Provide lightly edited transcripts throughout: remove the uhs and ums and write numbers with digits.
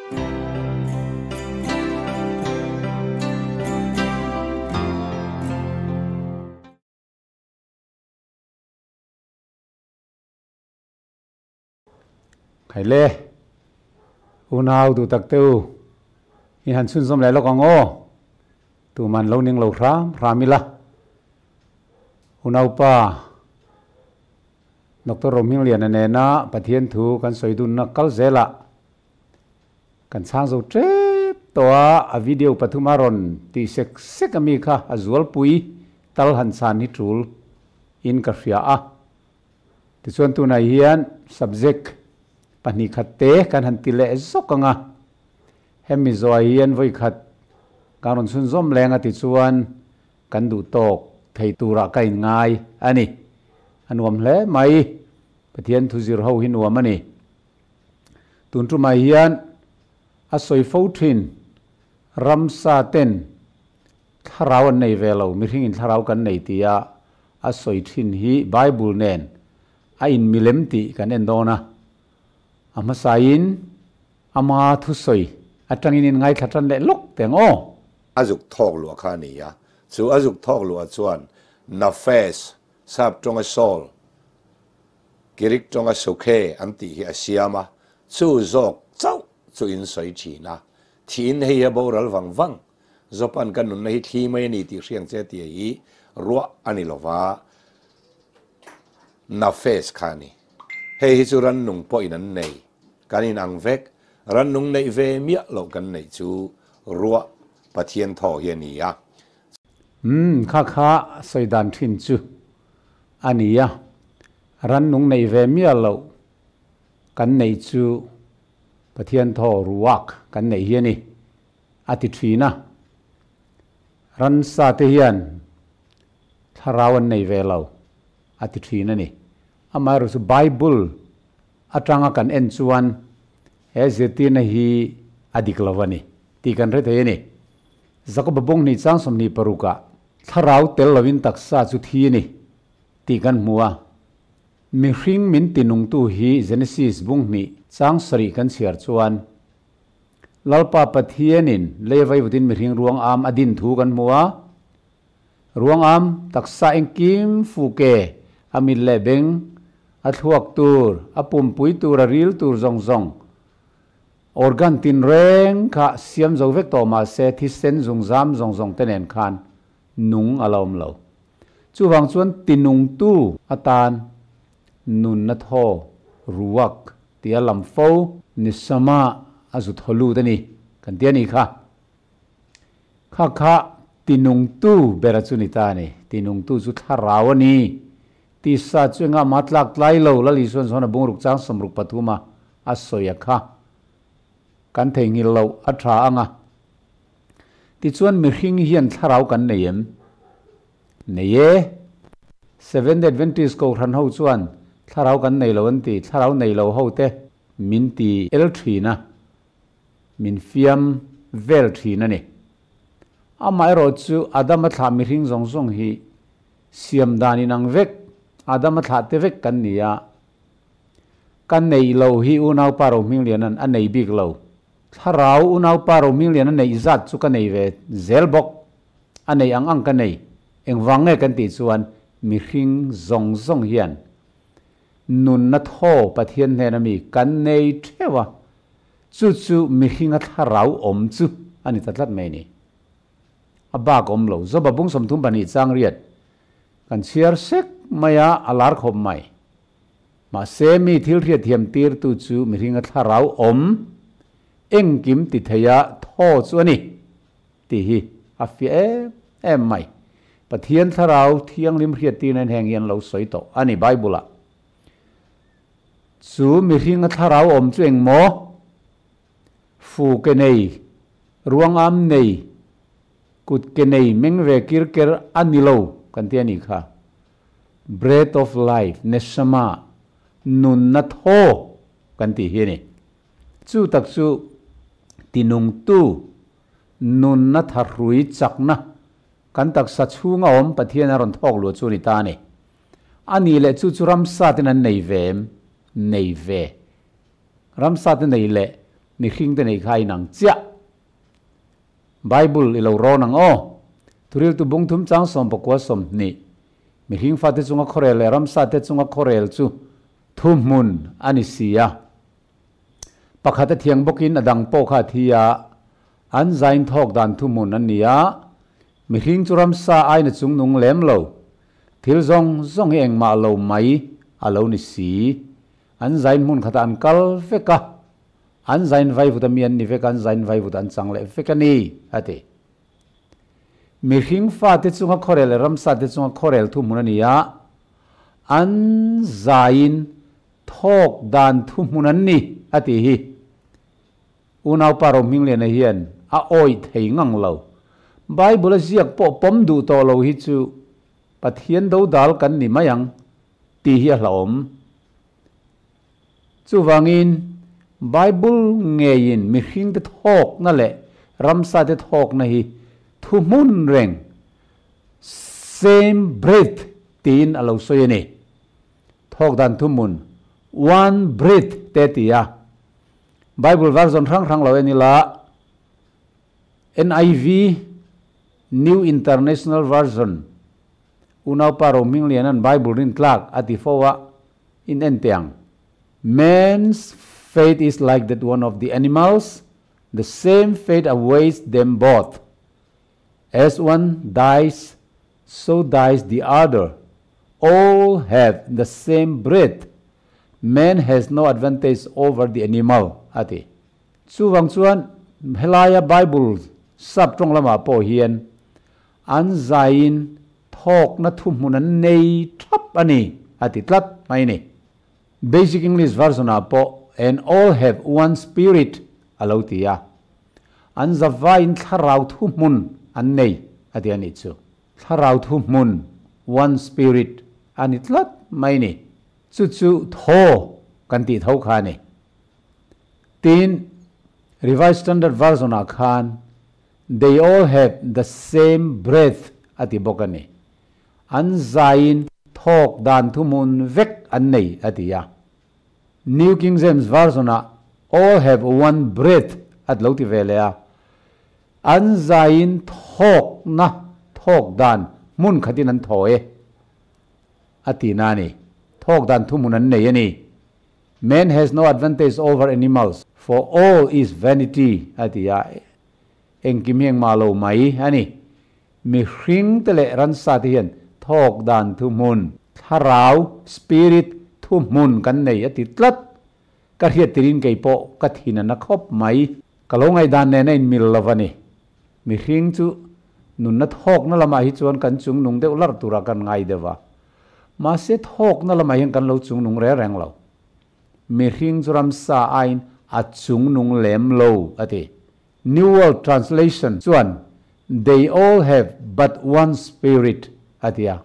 Khai lê unau tu tak teu hian sun som lai lo kang o tu man lo ning lo ramila unau pa Dr. Rohmingliana Bible tehkhinthu kan soidun na kal zela kan chang zo trep toa a video pathumaron ti sek ami kha azual pui tal han san hi tul in ka hria a ti chuan tu na hian subject pani khatte kan han ti le zokanga hemi zo hian voi khat karon sun zom lenga ti chuan kan du tok thei tura kai ngai ani anuam hle mai pathian thu zir ho hi nuam ani tun tu mai hian a soi fo thin Ransa ten tharau nei velo mihring in tharau kan nei tia a soi thin hi Bible nen a in milem ti kan endona ama sain ama thu soi atangin in ngai thatan le lok tengo azuk thok lu kha ni ya chu azuk thok lu chuan na face sap tonga sol kirik tonga sokhe anti hi siama chu zok chau chu in soi chi na thin hei a boral wang zopan kan nun nei thi mai ni ti riang che ti hi ruwa ani lova na face khani hei hi chu ran nung po in an nei kanin ang vek ran nung nei ve mia lo kan nei chu ruwa pathian tho hi ni ya kha soidan thin chu ania ran nung nei ve mia lo kan nei chu pathian tho ruwak kan nei hi ni ati thina Ransa te hian tharawan nei ve lo ati thina ni amaru su Bible atanga kan en chuan he zirtirna hi diklo ani ti kan re the ni zakob bong ni chang som ni paruka tharau tel lovin taksa chu thi ni ti kan muwa mihring min tinung tu hi Genesis bung ni chang sari kan siar chuan lalpa pathianin levai butin mihring ruang am adin thu kan muwa ruang am taksa engkim fuke amil lebeng a chhuak tur a pumpui tur a ril tur zawng organ tin reng kha siam zo vek to ma se thi sen zungzam zawngte nen khan nung alom lo chu wang chuan tinung tu atan nunna tho ruwak tia lam fo ni sama azu tholu tani kan tiani kha tinung tu bera chu ni ta ni tinung tu chu tharawani ti sa chunga matlak tlai lo lali son sona bungruk chang samruk pathuma asoya kha kan thengil lo atha anga ti chuan mihring hian tharau kan neiem neye seven adventist ko ran ho chuan tharau kan nei lo an ti tharau nei lo ho te min ti thina min fiam vel thina ni amai ro chu adama tha mihring zong hi siam dani nang vek adama tha te vek kan nia kan nei lo hi unau pa Rohmingliana an nei big lo tharau unau pa Rohmingliana nei zat chu kan nei ve zelbok an nei ang kan nei engwange kan ti chuan mihring zong hian nunna tho pathian hena mi kan nei thewa chu mihring a tharau om chu ani tatlat mai ni aba kom lo zo babung som thum bani chang riat kan chiar sek maya alar khom mai ma semi thil riat thiam tir tu chu mihring a tharau om engkim ti theya tho chu ani ti hi afia em mai pathian tharau thiang lim riat ti nen heng yan lo soi to ani Bible chu mihring a tharau om chu engmo fu ke nei ruang am nei kut ke nei meng ve kirker anilo kan tiani kha breath of life nesama nunna tho kan ti hi ni chu tak chu tinung tu nunna tharui chakna kan tak sa chunga om pathian aron thok lu chu ni ta ni ani le chu Ransa tin an nei ve Ransa tin nei le ni khing te nei khai nang chia Bible ilo ro nang o thuril tu bung thum chang som pakwa som ni mihring fa te chunga khorel ramsa te chunga khorel chu thumun ani sia pakhata thiang bokin adang po kha thia an zain thok dan thumun ania mihring chu ramsa aina chung nung lem lo thil zong eng ma lo mai alo ni si an zain mun khata an kal feka an zain vai vitamin ni feka an zain vai vutan changle feka ni ate mihring fa te chunga khorel ramsa te chunga khorel thumun ania an zain thok dan thumun ni ati hi unaw paro mingliana hian a oi thei ngang lo Bible ziak po pom du to lo hi chu pathian do dal kan ni mayang ti hi hlom chu wangin Bible ngein mihring te thok na le ramsa te thok na hi thumun reng same breath tin alo soyene thok dan thumun one breath te tia Bible version rang lo enila NIV New International Version unaw paro Rohmingliana Bible rin tlak ati fowa in entiang man's fate is like that one of the animals the same fate awaits them both as one dies so dies the other all have the same breath man has no advantage over the animal ati chuwang chuan helaya Bible sab trong lama po hian an zain thok na thumun an nei thap ani ati tlat mai ni basic English version apo and all have one spirit alotia an zavain tharau thumun an nei ati ani chu tharau thumun one spirit ani tlat mai ni chu tho kan ti thau kha ni tin Revised Standard Version akhan they all have the same breath ati bokani an zain thok dan thumun vek an nei atia New King James Version all have one breath at lo ti velea an zain thok na thok dan mun khatin an thoe ati nani thok dan thumun an nei ani man has no advantage over animals for all is vanity atia engkimeng malo mai ani mihring tele ransa hian thok dan thumun tharau spirit thumun kan nei ati tlat ka hiat tirin kei po ka thina na khop mai kalongai dan ne in mil lavani mihring chu nunna thok na lama hi chuan kan chung nung deuh lar tura kan ngai dewa ma se thok na lama hian kan lo chung nung re reng lo mihring churam sa ain a chung nung lem lo ati New World Translation chuan they all have but one spirit atia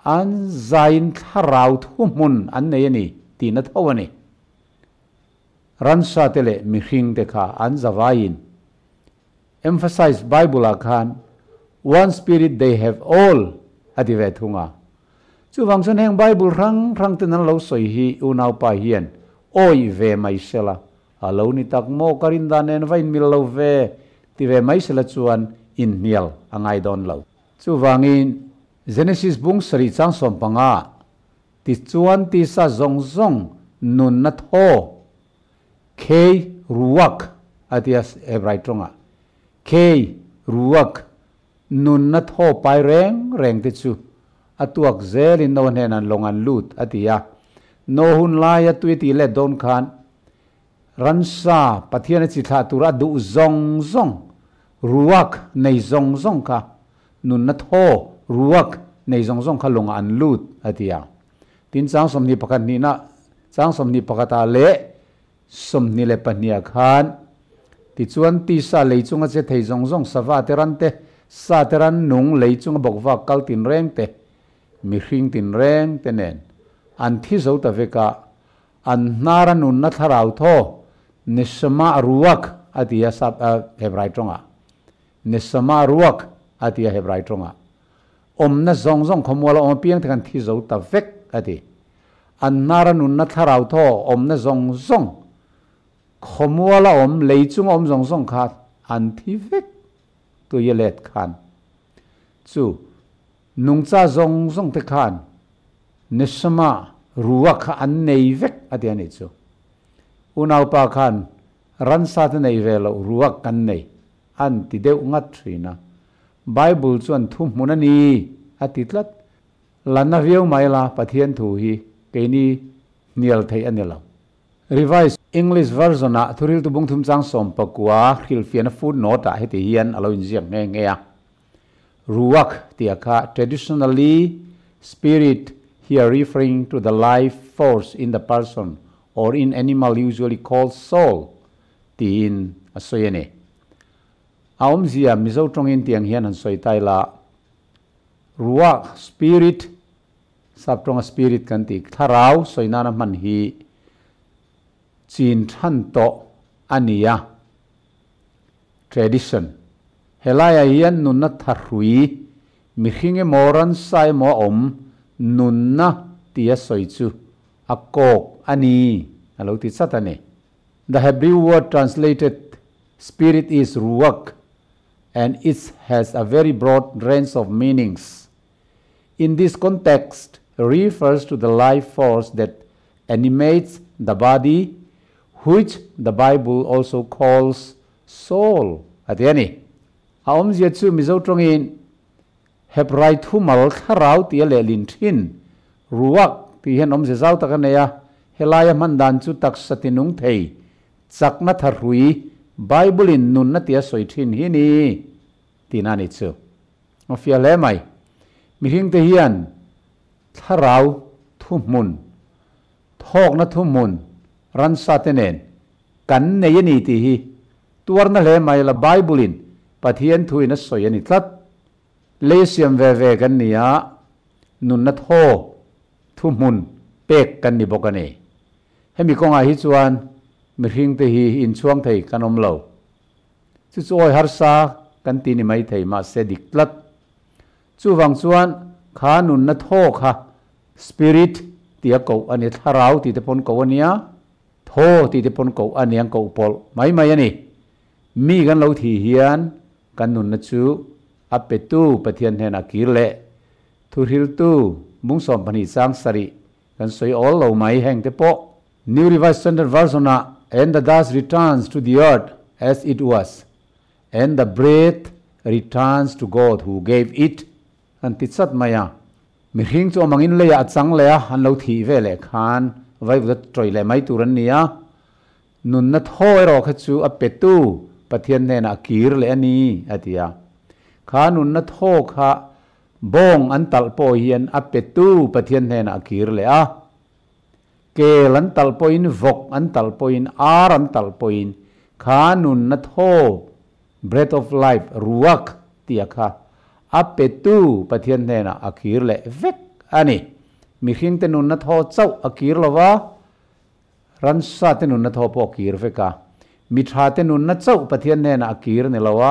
an zain tharau thumun an nei ani ti na thawani Ransa tele mihring te kha an zawain emphasize Bible akhan one spirit they have all ati ve thunga chu wangson heng Bible rang ten an lo soi hi unaw pa hian oi ve mai sela alo ni tak mo karinda nen vain mil lo ve ti ve mai sela chuan in mial angai don lo chu wangin Genesis bung sari chang som panga ti chuan ti sa zawng nun na tho ke ruak atias hebrai tronga ke ruak nun na tho pai reng te chu atuak zelin no henan longan lut atia no hun laya tuiti le don khan Ransa pathiana chi tha tura du zawng ruak nei zawng ka nun na tho ruak nei zawng kha longa an lut atia tin chang som ni pakat ni na chang som ni pakata le som ni le pania khan ti chuan ti sa leichunga che thei zawng sawa terante sa teran nung leichunga bokwa kal tin reng te mi hring tin reng te nen an thi zo ta veka an nara nun na tharau tho nisama ruak atia sab hebrai tonga nisama ruak atia hebrai tonga omna zawng khomwala om piang than thi zo ta vek ati an nara nun na tharau tho omna zawng khomwala leichung zawng khat an thi vek tu yelet khan chu nungcha zawngte khan nesama ruak an nei vek atiani chu unaw pa khan ransa te nei velo ruak kan nei an ti deuh ngat thina Bible chuan thu munani atitlat lana viau maila pathian thu hi keini nial thei anilo Revised English version a thulirtu bungthum chang som pakua khilfian footnote a heti hian alo inziak nge ya ruak tiaka traditionally spirit here referring to the life force in the person or in animal usually called soul tin asoyene awmzia mizo tongin tiang hian an soi taila ruak spirit saptong spirit kan ti tharau soinana man hi chin than to ania tradition helaya hian nunna tharui mihring moran sai mo nunna tia soichu akok ani alo ti satane. The Hebrew word translated spirit is ruach and it has a very broad range of meanings. In this context, refers to the life force that animates the body, which the Bible also calls soul. Atiani, awmzia chu mizo trongin hebrai thumal kharau tia le linthin ruak ti hen omze zau takanaya helaya mandan chu tak satinung thei chakna tharui Bible in nunna tia soithin hini tinani chu ofia le mai mihring te hian tharau thumun thok na thumun ransa tenen kan neyani ti hi tuarna le mai la Bible in pathian thui na soyani tlat le siam ve kan nia nunna tho thumun pek kan ni bokane hemi konga hi chuan mihring te hi in chuang thei kanom lo chu choi harsa kan ti ni mai thei ma se diklat chu wang chuan kha nunna tho kha spirit tia ko ani tharau ti te pon ko ania tho ti te pon ko aniang ko pol mai ani mi gan lo thi hian kan nunna chu apetu pathian hena kirle thulirtu mungsom pani sang sari kan soi all lo mai heng te po New Revised Standard Version and the dust returns to the earth as it was and the breath returns to God who gave it and titsat maya mihring chu mangin leya achang leya han lo thi ve le khan vai vu troi le mai turan nia nunna thoi ro kha chu apetu pathian hena kir le ani atia kha nunna tho kha bong an talpo hian apetu pathian hena akir le a kel an talpo in vok an talpo in ar an talpo in kha nunna tho breath of life ruak tia kha apetu pathian hena akir le vek ani mihring te nunna tho chau akir lawa ransa te nunna tho po akir veka mitha te nunna chau pathian hena akir ne lawa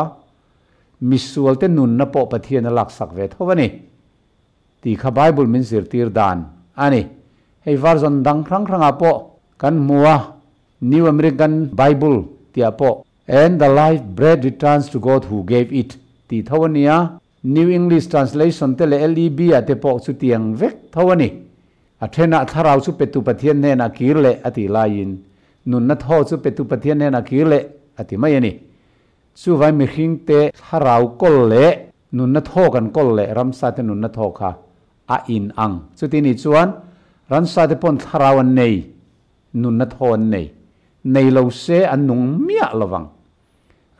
misual te nunna po pathian lak sak ve thowani ti kha Bible min zirtir dan ani hei version dang khrang apo kan mua New American Bible ti apo and the life bread returns to God who gave it ti thawania New English Translation te le LEB ate po chu tiang vek thawani athena tharau chu petu pathian ne na kirle ati lain nunna tho chu petu pathian ne na kirle ati mai ani chu vai mihring te tharau kol le nunna tho kan kol le ramsa te nunna tho kha a in ang chu ti ni chuan ransa te pon tharau an nei nunna tho an nei lo se an nung mia lawang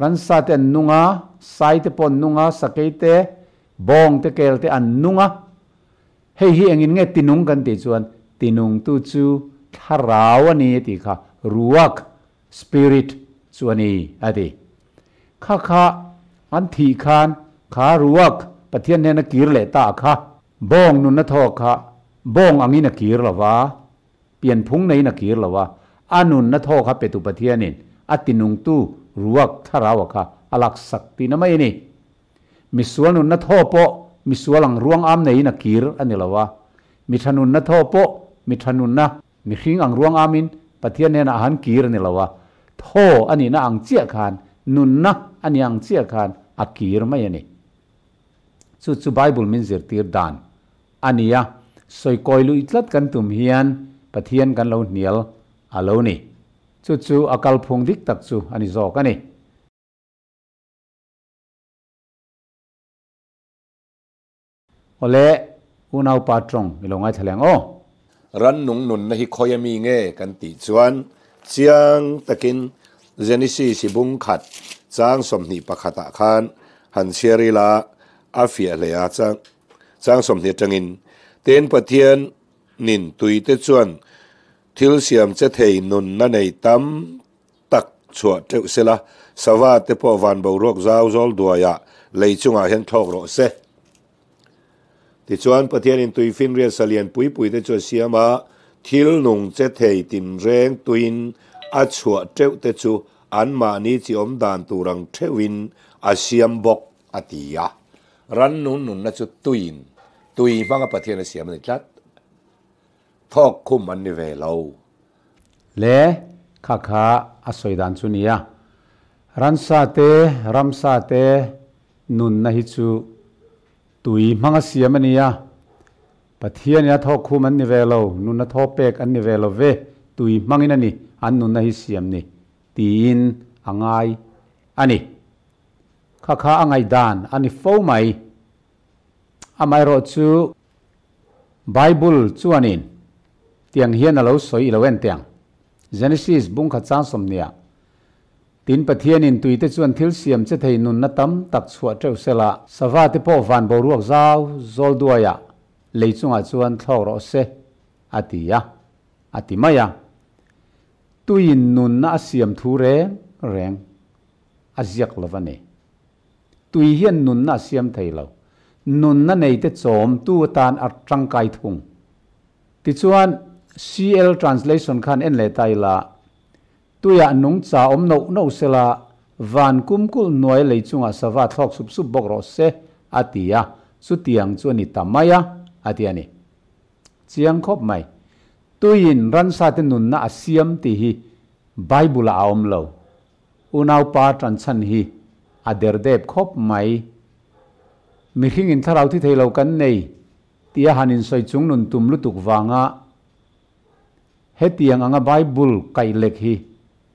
ransa te an nunga sai te pon nunga sakeite bong te kel te an nunga hei hi angin nge tinung kan ti chuan tinung tu chu tharau ani ti kha ruak spirit chuani ati kha an thi khan kha ruak pathian ne na kir le ta kha bong nun na tho kha bong angi na kir lawa pian phung nei na kir lawa anun na tho kha petu pathianin atinung tu ruak tharau kha alak sakti na mai ni misual nun na tho po misualang ruang am nei na kir ani lawa mithanun na tho po mithanun na mihring ang ruang amin pathian ne na han kir ani lawa tho ani na ang chia khan nunna ani ang chia khan akir mai ani chu Bible min zirtir dan ania soi koilu itlat kan tum hian pathian kan lo nial alo ni chu akal phung dik tak chu ani zo ka ni ole unau patrong ilongai thaleng o ran nung nun na hi khoyami nge kan ti chuan chiang takin Genesis sibung khat chang somni pakhata khan han cherila afia leya chang somni tangin ten pathian nin tuite chuan thil siam che thei nun na nei tam tak chhuak teuh sela sawa te po van bo rok zaw zol duaya leichunga hen thok ro se ti chuan pathian in tui fin ria salian pui te chu siama thil nung che thei tin reng tuin a chhuak teuh te chu an ma ni chi om dan turang thewin a siam bok atia ran nun na chu tuin tui manga pathian a siam ni tlat thok khum an ni ve lo le kha asoidan chu nia ransa te ramsa te nun na hi chu tui manga siam ania pathian ya thok khum an ni ve lo nun na thok pek an ni ve lo ve tui mangin ani an nun na hi siam ni tin angai ani kha angai dan ani fo mai amai ro chu Bible chu anin tiang hian alo soi lo en tiang Genesis bung kha chang som nia tin pathian in tuite chuan thil siam che thei nun na tam tak chhuak teuh sela sawa te po van bo ruak zaw zol duaya leichunga chuan thlok ro se atia atimaya tuin nun na siam thu reng aziak lovani tui hian nun na siam thei lo nun na nei te chom tu tan atang kai thung ti chuan CL translation khan en le tai la tuya nung cha om no sela van kum kul noi leichunga sawa thlok sup bok ro se atia chu tiang chu ni tamaya atiani chiang khop mai tuin ransa te nun na asiam ti hi Bible a om lo unau pa tran chan hi ader dep khop mai mihring in tharau thi theilo kan nei tia hanin soi chung nun tum lutuk wanga hetiang anga Bible kai lek hi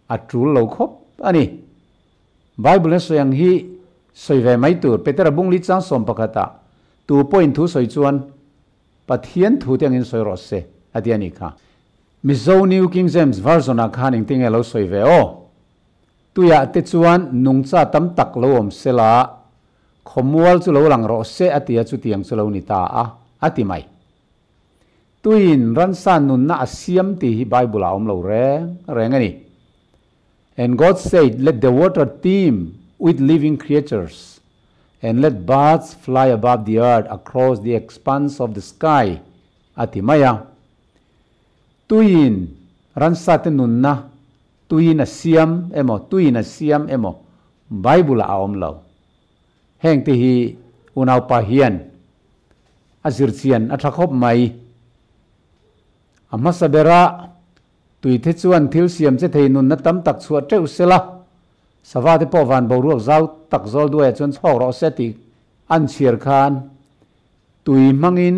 atrul lo khop ani Bible soyang hi soi ve mai tur petera bung li chang som pakata tu point thu soi chuan pathian thu tiang in soi ro se atiani kha Mizo New King James Version a khaning ting elo soi ve o tuya te chuan nungcha tam tak lo om sela khomwal chu lo lang ro se atia chu tiang chu lo ni ta a ati mai tuin ransa nun na asiam ti hi Bible a om lo reng ani and God said let the water teem with living creatures and let birds fly above the earth across the expanse of the sky ati maya tuin ransa te nun na tuin a siam emo Bible a om lo heng ti hi unau pa hian azirchian athakop mai ama sabera tui the chuan thil siam che thei nun na tam tak chhuak teuh sela sawa te po van bo ruak zaw tak zol duai chuan chhok ro se ti an chiar khan tui mangin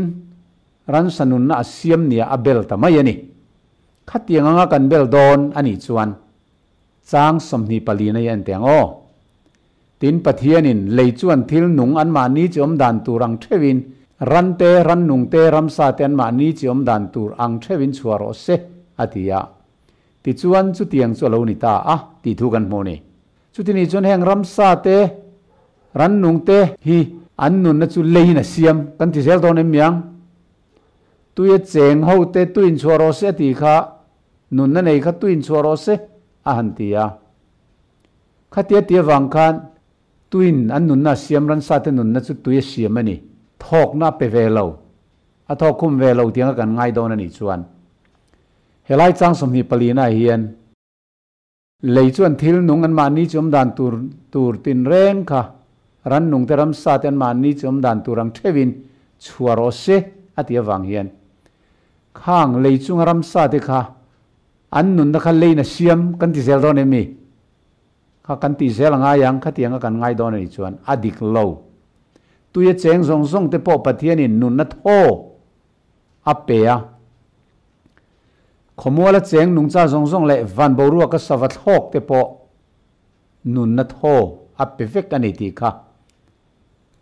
ransa nun na asiam nia abel tamai ani khatiang anga kan bel don ani chuan chang somni pali na yan tiang o tin pathianin leichuan thil nung an ma ni chom dan turang thewin rante ran nungte ramsa te an ma ni chom dan tur ang thewin chuaro se atia ti chuan chu tiang chu lo ni ta a ti thu kan mo ni chu ti ni chon heng ramsa te ran nungte hi an nun na chu leina siam kan ti sel don emiang tuye cheng ho te tuin chuaro se ti kha nun na nei kha tuin chuaro se a han tia khatia tia wang khan tuin an nun na siam ran sa te nun na chu tuye siam ani thok na pe ve lo a thok khum ve lo tiang kan ngai don ani chuan helai chang som hi palina hian lei chuan thil nung an ma ni chom dan tur tin reng kha ran nung te ram sa te an ma ni chom dan turang thewin chuaro se atia wang hian khang lei chung ram sa te kha an nun na kha leina siam kan ti zel don emi kha kan ti zel nga yang khatianga kan ngai don ni chuan a diklo tuye cheng zawngte po pathian in nunna tho a pe a khomwala cheng nungcha zawng le van boruwa ka savat hok te po nunna tho a pe vek ani ti kha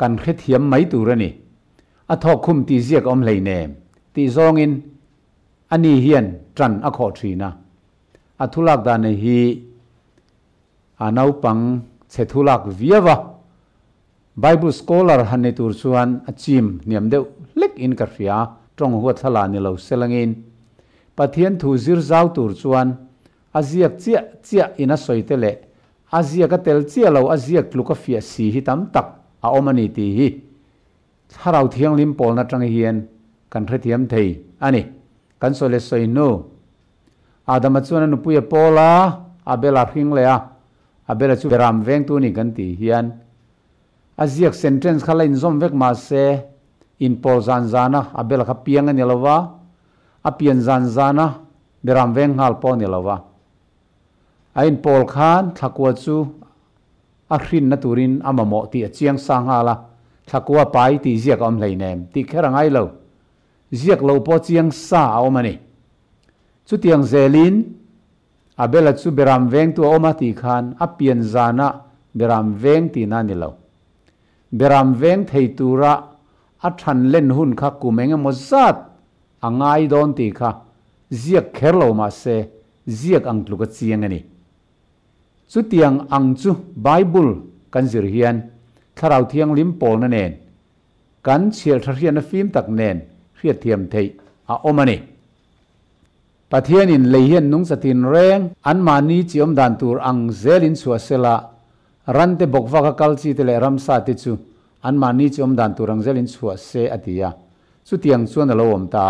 kan khe thiam mai turani a tho khum ti ziak om leine ti zawngin ani hian tran a kho thina a thulak dan hi anau pang che thulak viawa Bible scholar hanne tur chuan achim niam deuh lek in ka ria tong huat thala ni lo selangin pathian thu zir zau tur chuan aziak chia ina soite le aziak ka tel chia lo aziak tluka fia si hi tam tak a omani ti hi tharau thiang lim pol na tang hian kan thetiam thei ani kan sole soinu adama chuan nu puya pola abela hring le a abela chu ram veng tu ni kan ti hian aziak sentence khala in zom vek ma se in pol zan zana abela kha piang ani lova a pian zan zana beram veng hal po ni lova a in pol khan thakwa chu a hrin na turin amamo ti achiang sang hala thakwa pai ti ziak om leinem ti kherangai lo ziak lo po chiang sa omani chu tiang zelin abela chu beram veng tu oma ti khan a pian zana beram veng ti na ni lo beram veng thei tura a than len hun kha kumeng mo zat angai don ti kha ziak kherlo ma se ziak ang tluka chiang ani chu tiang ang chu Bible kan zir hian tharau thiang lim pol na nen kan chhial tharian na phim tak nen hriat thiam thei a omani pathian in leihian nung chatin reng an mani chiom dan tur ang zelin chua sela rante bokwa ka kalchi te le ramsa te chu an mani chiom dan tur ang zelin chua se atia chu tiang chuan alo om ta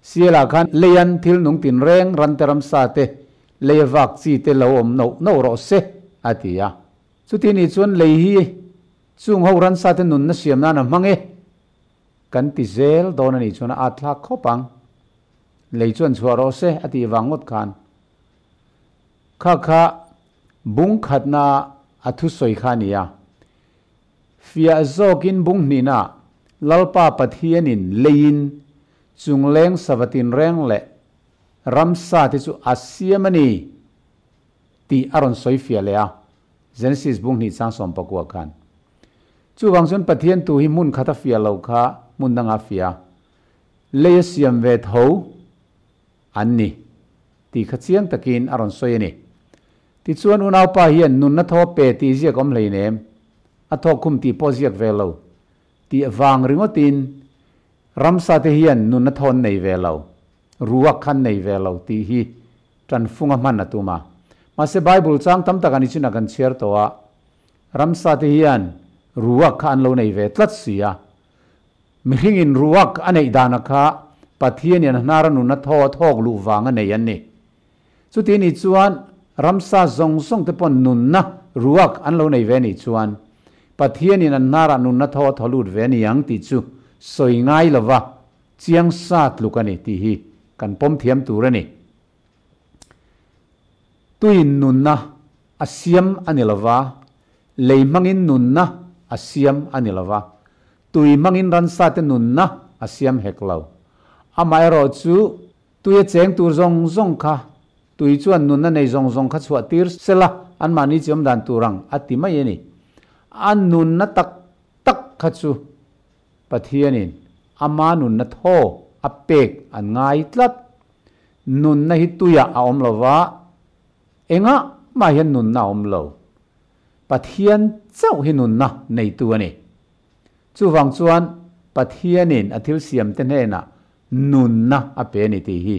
siela khan leian thil nung tin reng rante ramsa te lewak chi te lo om no ro se atia chu tin i chuan lei hi chung ho ran sa te nun na siam na na mange kan ti zel don ani chuan a thla khopang lei chuan chuaro se ati wangot khan kha bung khatna athu soi khania fia zokin bung nina lalpa pathian in lein chungleng savatin reng le ramsa te chu asiamani ti aron soi fia le a Genesis bung ni chang som pakwa khan chu wangchon pathian tu hi mun khata fia lo kha mun nanga fia le siam ve theuh anni ti khachiang takin aron soyani ti chuan unau pa hian nun na tho pe ti ziak om leinem a tho khum ti po ziak velo ti awang ringotin ramsa te hian nun na thon nei velo ruak khan nei velo ti hi tran funga man na tuma ma se Bible chang tam takani china kan share to a ramsa te hian ruak khan lo nei ve tlat sia mihring in ruak anei dana kha pathian yan nara nu na thok lu wanga nei an ni chu ti ni chuan ramsa zawng te pon nun na ruak an lo nei ve ni chuan pathian in nara nu na tholut ve ni yang ti chu soi ngai lova chiang sat lukani ti hi kan pom thiam turani tuin nun na asiam anilova leimangin nun na asiam anilova tui mangin ransa te nun na asiam heklo amai ro chu tuye cheng tur zawng kha tui chuan nun na nei zawng kha chhuak tir sela an mani chiom dan turang ati mai ni an nun na tak kha chu pathianin ama nun na tho apek an ngaitlat nun na hi tuya a om lova enga ma hian nun na om lo pathian chau hi nun na nei tu ani chu wang chuan pathianin athil siam te na nun na ape ni ti hi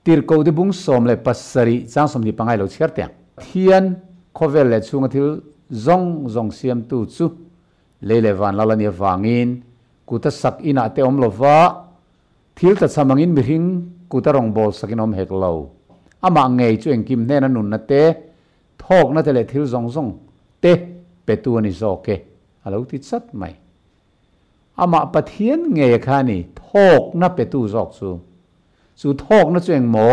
tir ko de bung som le pasari chang som ni pangai lo chher te thian khovel le chung athil zong siam tu chu le van la ni wangin kuta sak ina te om lova thil ta chamangin mihring kuta rong bol sakin om hek lo ama ngei chu engkim ne na nun na te thok na te le thil zong te petu ani zoke alo ti chat mai ama pathian nge khani thok na petu zok chu thok na cheng mo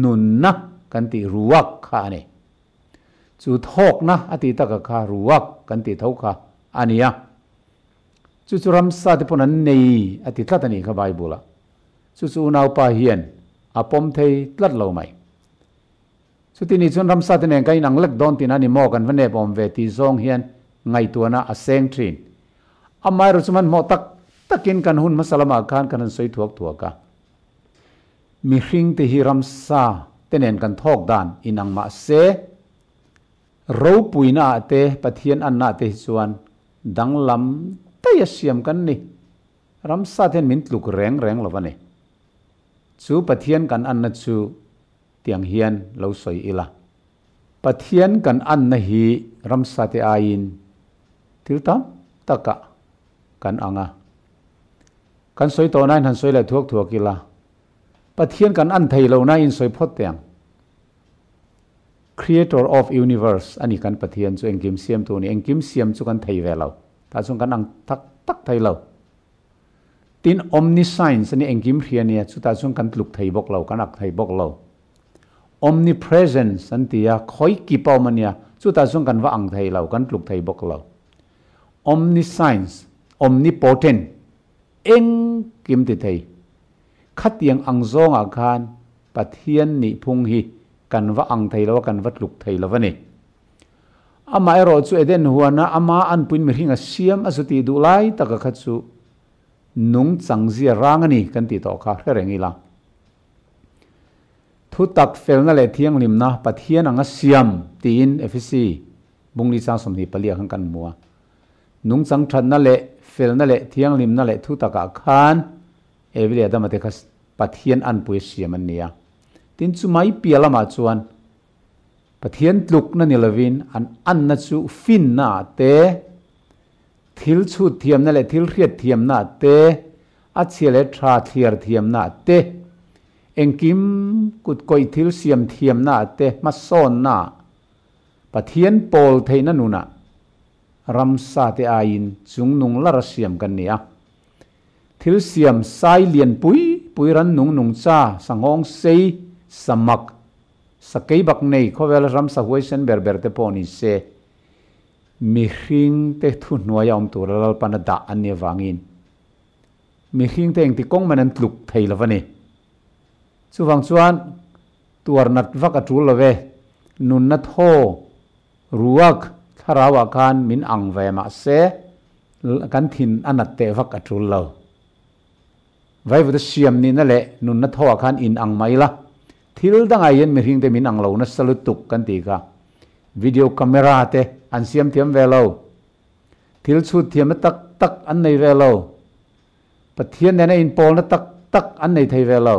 nun na kan ti ruak khani chu thok na ati taka kha ruak kan ti theuh kha ania chu ramsa te pon an nei ati tlatani kha Bible chu nau pa hian apom thei tlat lo mai chu ti ni chun ramsa te nen kai nang lek don tin ani mo kan vane pom ve ti zawng hian ngaituna a seng thin amai ro chuman mo takin kan hun masalama khan kan soi thuak mihring te hi ramsa tenen kan thok dan inang ma se ro puina te pathian anna te chuan danglam taya siam kan ni ramsa ten min tluk reng lovani chu pathian kan anna chu tiang hian lo soi ila pathian kan anna hi ramsa te ain tiltam taka kan anga kan soi to nai han soi la thuak ila pathian kan an thei lo na in soi phot tiang creator of universe ani kan pathian chu engkim siam tu ni engkim siam chu kan thei ve lo ta chung kan ang tak thei lo tin omniscience ani engkim hriania chu ta chung kan tluk thei bok lo kan ak thei bok lo omnipresence antia khoi ki pau mania chu ta chung kan wa ang thei lo kan tluk thei bok lo omniscience omnipotent eng kim ti thei khatiang ang zawng a khan pathian ni phung hi kan wa ang thei lo kan wa tluk thei lo wani ama ero chu eden huana ama an puin mi ringa siam asuti du lai taka kha chu nung changzia rangani kan ti to kha herengila thu tak felna le thiang limna pathian anga siam tin fc bungli cha somni palia khang kan muwa nung chang thatna le felna le thiang limna le thu taka khan evile adamate khas pathian an pui siam an nia tin chu mai pialama chuan pathian tluk na nilovin an na chu fin na te thil chu thiam na le thil riat thiam na te a chele tha thliar thiam na te engkim kut koi thil siam thiam na te ma son na pathian pol theina nuna ramsa te ain chung nung lara siam kan nia thil siam sai lian pui ran nung cha sangong sei samak sakei bak nei khovel ramsa huaisen berber te poni se mihring te thu nuaya tural panada ania wangin mihring te engti kong manan tluk thei lawani chuwang chuan tuarnat vaka tul love nunna tho ruak tharawa khan min ang ve ma se kan thin anat te vaka tul lo vai vu siam ni na le nunna tho khan in ang mai la thil danga yen mihring te min ang lo na salutuk kan ti ka video camera te an siam thiam ve lo thil chu thiam tak an nei ve lo pathian ne in pol na tak an nei thei ve lo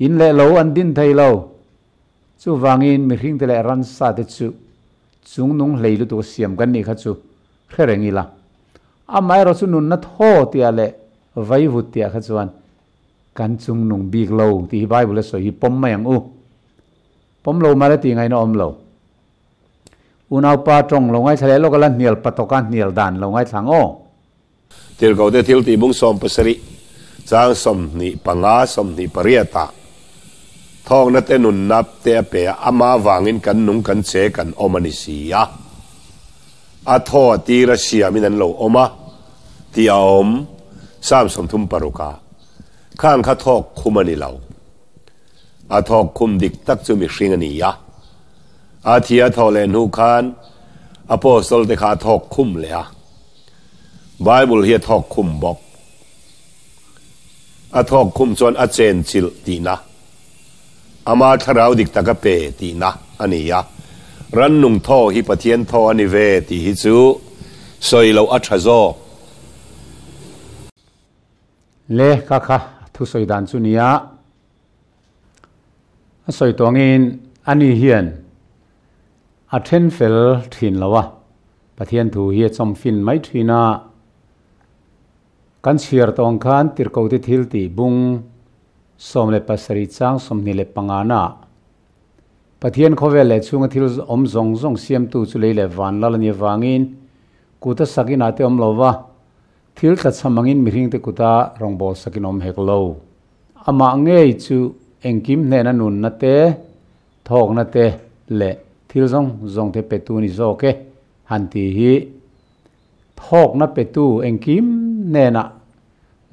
in le lo an din thei lo chu wangin mihring te le ransa te chu chung nung hleilu tu siam kan ni kha chu kherengila amai ro chu nun na tho tia le vai vu tia kha chuan kan chung nung big lo ti Bible so hi pom mayang u pom lo mara ti ngai no om lo unau pa tong lo ngai thale lo kalan nial patokan nial dan lo ngai thang o tir ko te thil ti bung som pasari chang som ni panga som ni pariata thong na te nun nap te pe ama wangin kan nung kan che kan omanisia a tho ti ra siamin an lo oma ti om sam som thum paruka khang kha thok khumani lo a thok khum dik tak chu mi hringani ya a thia tholen hu khan apostle te kha thok khum le a Bible hi thok khum bok a thok khum chon a chen chil ti na ama tharau dik taka pe ti na ani ya ran nung tho hi pathian tho ani ve ti hi chu soilo a thazo le kha thu soi dan chu nia a soi tongin ani hian a then fel thin lawa pathian thu hi chom fin mai thina kan chiar tong khan tirko te thil ti bung somle pasari chang somni le pangana pathian khovel le chunga thil om zong siam tu chu le van la ni wangin kuta sakina te om lova thil ta chamangin mihring te kuta rongbol sakinom heklo ama ngei chu engkim hne na nun na te thok na te le thil zawngte petu ni zoke han ti hi thawkna petu engkim nena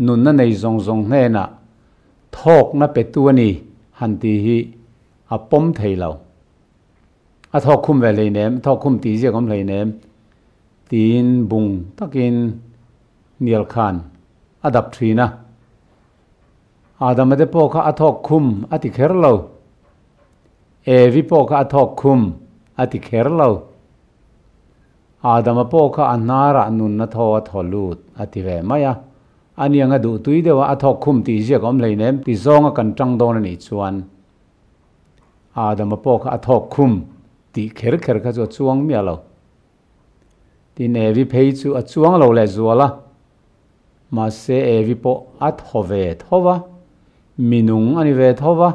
nunna nei zawng hena thawkna petu ani han ti hi a pom theilo a thawk khum ve leinem thawk khum ti je kom leinem tin bung takin nial khan adap thina adamade po kha a thawk khum ati kherlo evi po kha a thawk khum ati kherlo adama po kha anara nunna thaw tholut ati ve maya ani anga du tui dewa a thawk khum ti je kom leinem ti zonga kan tang don ani chuan adama po kha a thawk khum ti kher kha zo chuang mi alo tin evi phei chu a chuang lo le zuala ma se evi po at hove thowa minung ani ve thowa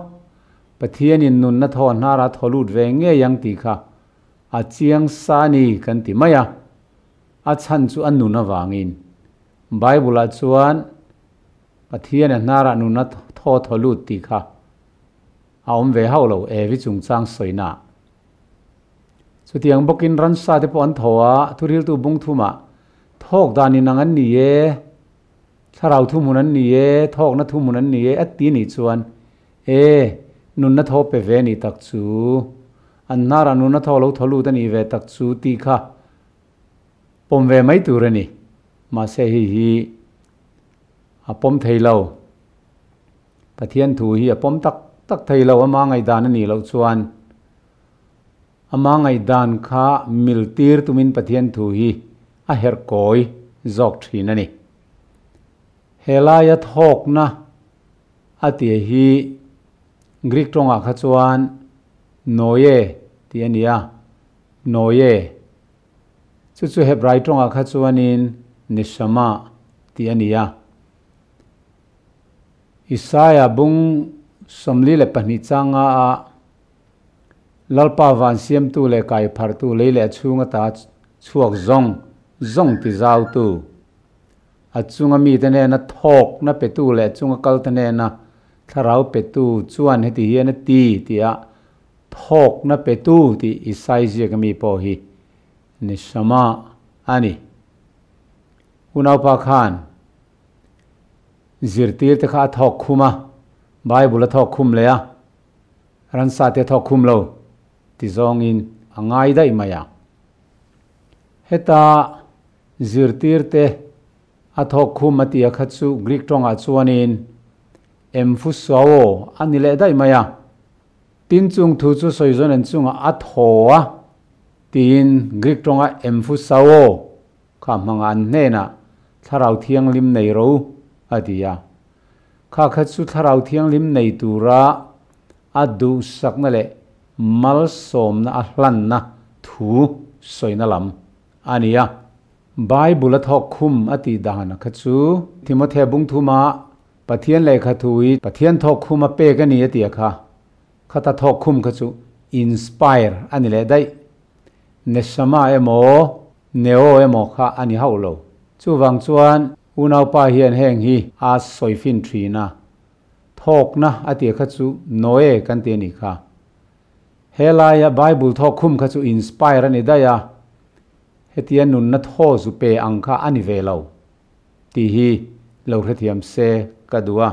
pathian in nun na thaw nara tholut ve nge yang ti kha a chiang sani kan ti maya a chan chu an nun awangin bible a chuan pathian nara nun na thaw tholut ti kha a om ve haulo evi chung chang soina chu tiang bokin ransa te pon thowa thuril tu bung thuma thok dani nangan ni ye tharau thu munan ni ye thok na thu munan ni ye ati ni chuan nun na thaw pe ve ni tak chu an nara nun na thaw lo tholu ta ni ve tak chu ti kha pom ve mai tu rani ma se hi a pom theilo pathian thu hi a pom tak theilo ama ngai dan ani lo chuan ama ngai dan kha miltir tumin pathian thu hi a her koi zok thin ani helaya thok na ati hi Greek tonga kha chuan noye ti ania noye chu Hebrai tonga kha chuanin nishama ti ania Isaiah bung somli le pani changa a lalpa van siam tu le kai phar tu le le chunga ta chhuak zawng ti zaw tu achunga mi tane na thok na petu le chunga kal tane na tharau petu chuan heti hian ti tia thok na petu ti isai je kami po hi nishama ani unau pa khan zirtir te kha thok khuma bible thok khum le a ransa te thok khum lo ti zawng in angai dai maya heta zirtir te a thok khum ati a khachu Greek tonga chuanin emphusawo ani le dai maya tin chung thu chu soizon en chunga a thowa tin Greek tonga emphusawo kha manga an hena tharau thiang lim nei ro atia kha khachu tharau thiang lim nei tura adu sakna le mal som na ahlan na thu soina lam ania bible thok khum ati dana khachu timothy bung thuma pathian le kha thui pathian thok khuma pe ka ni ati kha khata thok khum khachu inspire ani le dai neshama emo neo emo kha ani haulo chu wang chuan unau pa hian heng hi a soifin thina thok na ati khachu noe kan te ni kha helaya bible thok khum khachu inspire ani daya hetian nun na tho zu pe angkha ani velo ti hi lo rethiam se kadua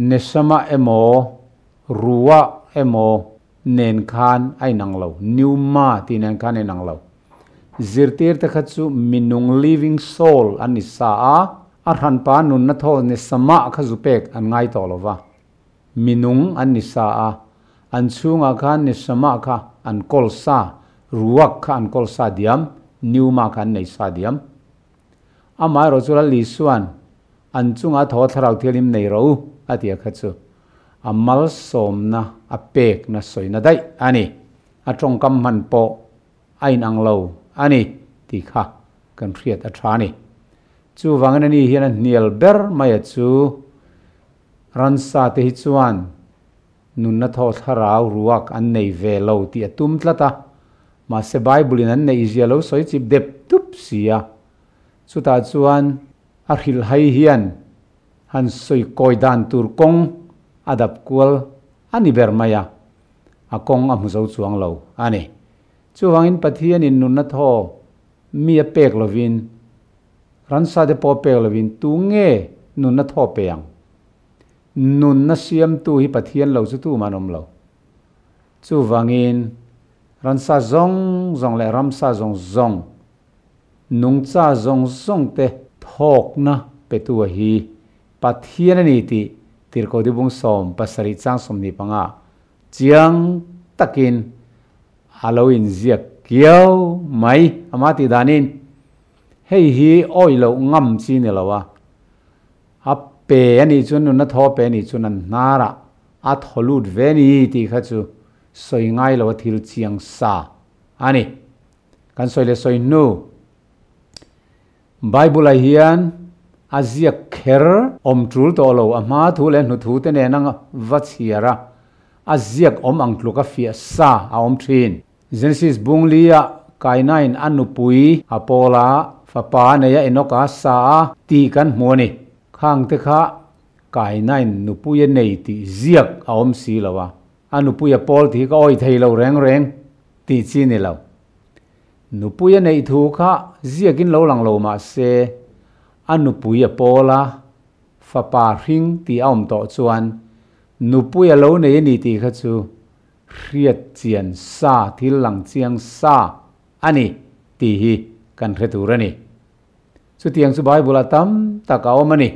neshama emo ruwa emo nen khan ai nanglo numa ti nen khan ai nanglo zirtir te khachu minung living soul ani sa a arhan pa nun na tho neshama kha zu pek an ngai to lova minung ani sa a an chunga khan neshama kha an kolsa ruwak kha an kolsa diam numa khan nei sa diam ama rozula lisuan an chunga tho tharau thilim nei ro atia khachu amal somna apek na soina dai ani atong kam man po ain anglo ani ti kha kan riat athani chu wangana ni hian nial ber maya chu ransa te hi chuan nunna tho tharau ruak an nei velo ti atum tlata ma se bible in an nei zialo soi chip dep tup sia chuta chuan a khil hai hian han soi koidan tur kong adap kual ani ber maya akong a muzo chuang lo ani chu wangin pathian in nunna tho mi a pek lovin ransa de po pek lovin tu nge nunna tho peang nunna siam tu hi pathian lo chu tu manom lo chu wangin ransa zawng le ramsa zawng nungcha zawngte thawhlehna petu hi pathian ani ti tirko di bung som pasari chang som ni panga chiang takin halloween ziak kiau mai amati danin hei hi oilo ngam chi ne lawa ape ani chun na tho pe ni chun an nara a tholut ve ni ti kha chu soi ngai lo thil chiang sa ani kan soi le soi nu Bible a hian aziak kher omtrul to lo ama thu le nu thu te ne nang vachiara aziak angtluka fia sa a thin Genesis bunglia kainain anupui apola fapa neya enoka sa ti kan hmoni khang te kha kainain nupuye nei ti ziak a si lawa anupuya pol ti ka oi thei lo reng ti chi ni lo nupuya nei thu kha ziakin lo lang lo ma se anupuya pola fapa hring ti to chuan nupuya lo nei ni ti kha chu riat chian sa thil lang chiang sa ani ti hi kan hreturani chu tiang chu Bible atam taka omani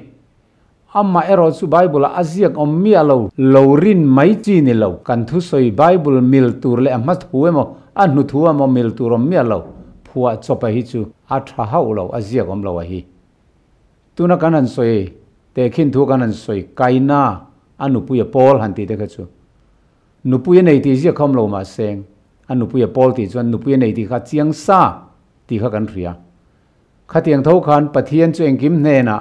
amma ero chu Bible aziak mi alo lorin mai chi ni lo kan thu soi Bible mil tur le amma thuemo anu thuamo mil tur mi alo phua chopa hi chu a tha hau lo aziak lo hi tuna kanan soi tehkhinthu kanan soi kaina anu puya pol hanti te kha chu nupuya nei ti zia khom lo ma seng anupuya pol ti chuan nupuya nei ti kha chiang sa ti kha kan ria kha tiang tho khan pathian chu engkim hne na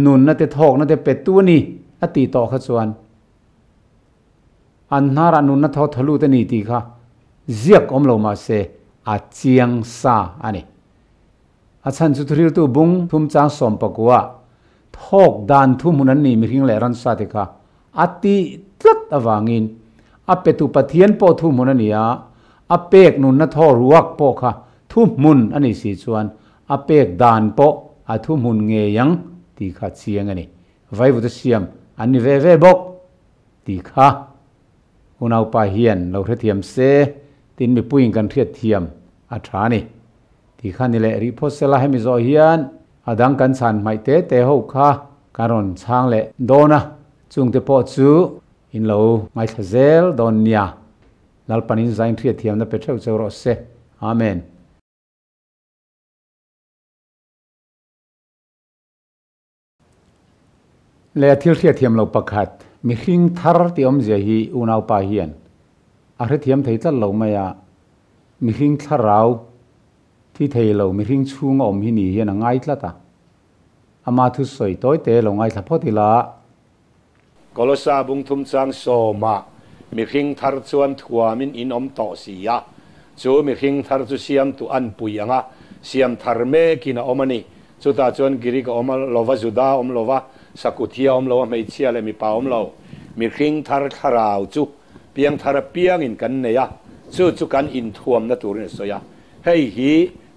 nun na te thok na te petu ni ati to kha chuan an nara nun na tho thalu te ni ti kha ziak lo ma se a chiang sa ani a chan chu thriltu bung thum chang som pakwa thok dan thum hunan ni mihring le ran sa te kha ati tlat awangin apetu pathian po thu mun ania apek nun na tho ruak po kha thu mun ani si chuan apek dan po a thu mun nge yang ti kha chiang ani vai vu siam ani ve bok ti kha unau pa hian lo thre thiam se tin mi puing kan thiat thiam a thani ti kha ni le ri phosela hemi zo hian adang kan chan mai te ho kha karon chang le dona chungte po chu in lo ngai thazel don nia lalpanin zain thiat thiam na petreu chero se amen le thil thiat thiam lo pakhat mihring thar ti awmzia hi unau pa hian a hre thiam thei tlal lo maya mihring tharau thi thei lo mihring chung om hi ni hian a ngaithlata ama thu soi toy te lo ngaithla photila Kolosa bung thum chang soma mihring thar chuan thuamin in to sia chu mihring thar chu siam tu an puyanga siam thar me kina omani chu ta chuan giri ka omal lova juda lova sakuthia lova meichia le mi pa lo mihring thar tharau chu piang thar piang in kan neya chu kan in thuam na turin soya hei hi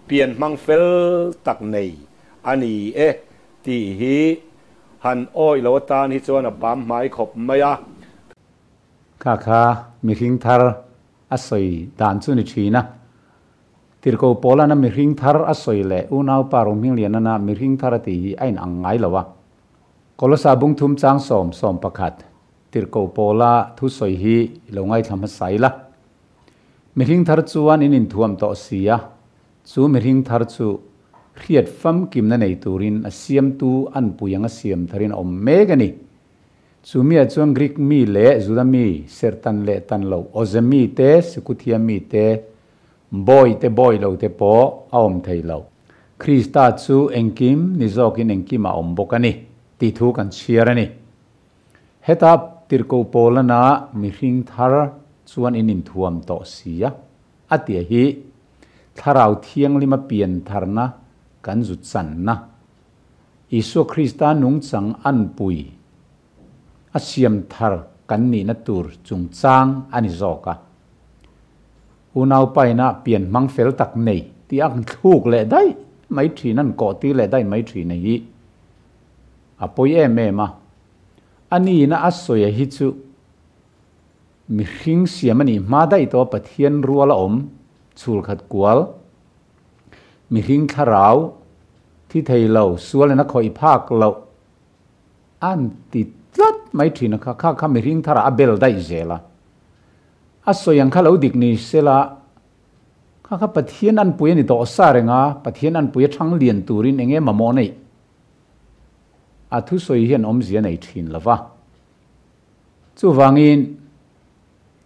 pian mang fel tak nei ani ti hi han oi lo tan hi chuan a pam mai khop maya kha mihring thar asoi dan chu ni thina tirko pola na mihring thar asoi le unau pa Rohmingliana na mihring thar ti hi ain angai lawa Kolosa bung thum chang som pakhat tirko pola thu soi hi longai tham saila mihring thar chuan in thuam to sia chu mihring thar chu riat fam kim na nei turin a siam tu an puyanga siam tharin megani chumia chuan Greek mi le Juda mi sertan le tan lo ozemi te sikuthia mi te boy lo te po aom thei lo Krista chu engkim nizokin engkima bokani ti thu kan chiarani heta tirko polana mihring thar chuan in thuam to sia atia hi tharau thiang lima pian tharna kan zu channa Isu Krista nung chang an pui asiam thar kan ni na tur chung chang ani zoka unau pai na pian mang fel tak nei ti ang thuk le dai mai thi nan ko ti le dai mai thi nei hi apoi ma ani na asoya hi chu mihring siam ani ma dai to pathian ruala om chul khat kwal mihring tharau thi theilo sual na khoi phak lo an ti tlat mai thi na kha mihring thara abel dai zela asoyang khalo dik ni sela kha pathian an puya ni to sa renga pathian an puya thang lian turin enge mamo nei athu soi hian awmzia nei thin lova chu wangin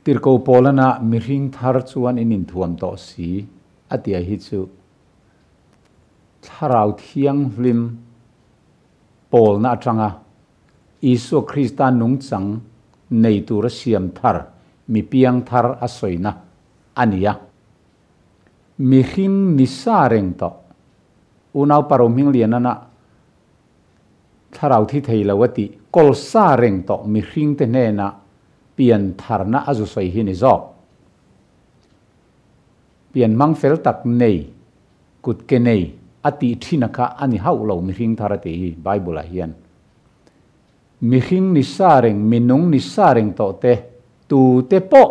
tirko polana mihring thar chuan in thuam to si atia hi chu tharau thiang hlim pol na atanga isu Kristan nung chang nei tur siam thar mi piang thar asoina ania mihring nisareng to unau Rohmingliana na tharau thi theilawati Kolosa.a reng to mihring te ne na pian thar na azu soi hi ni zo pian mang fel tak nei kut ke nei ati thinaka ani haulo mihring thar ati Bible a hian mihring nisareng minung nisareng to te tu te po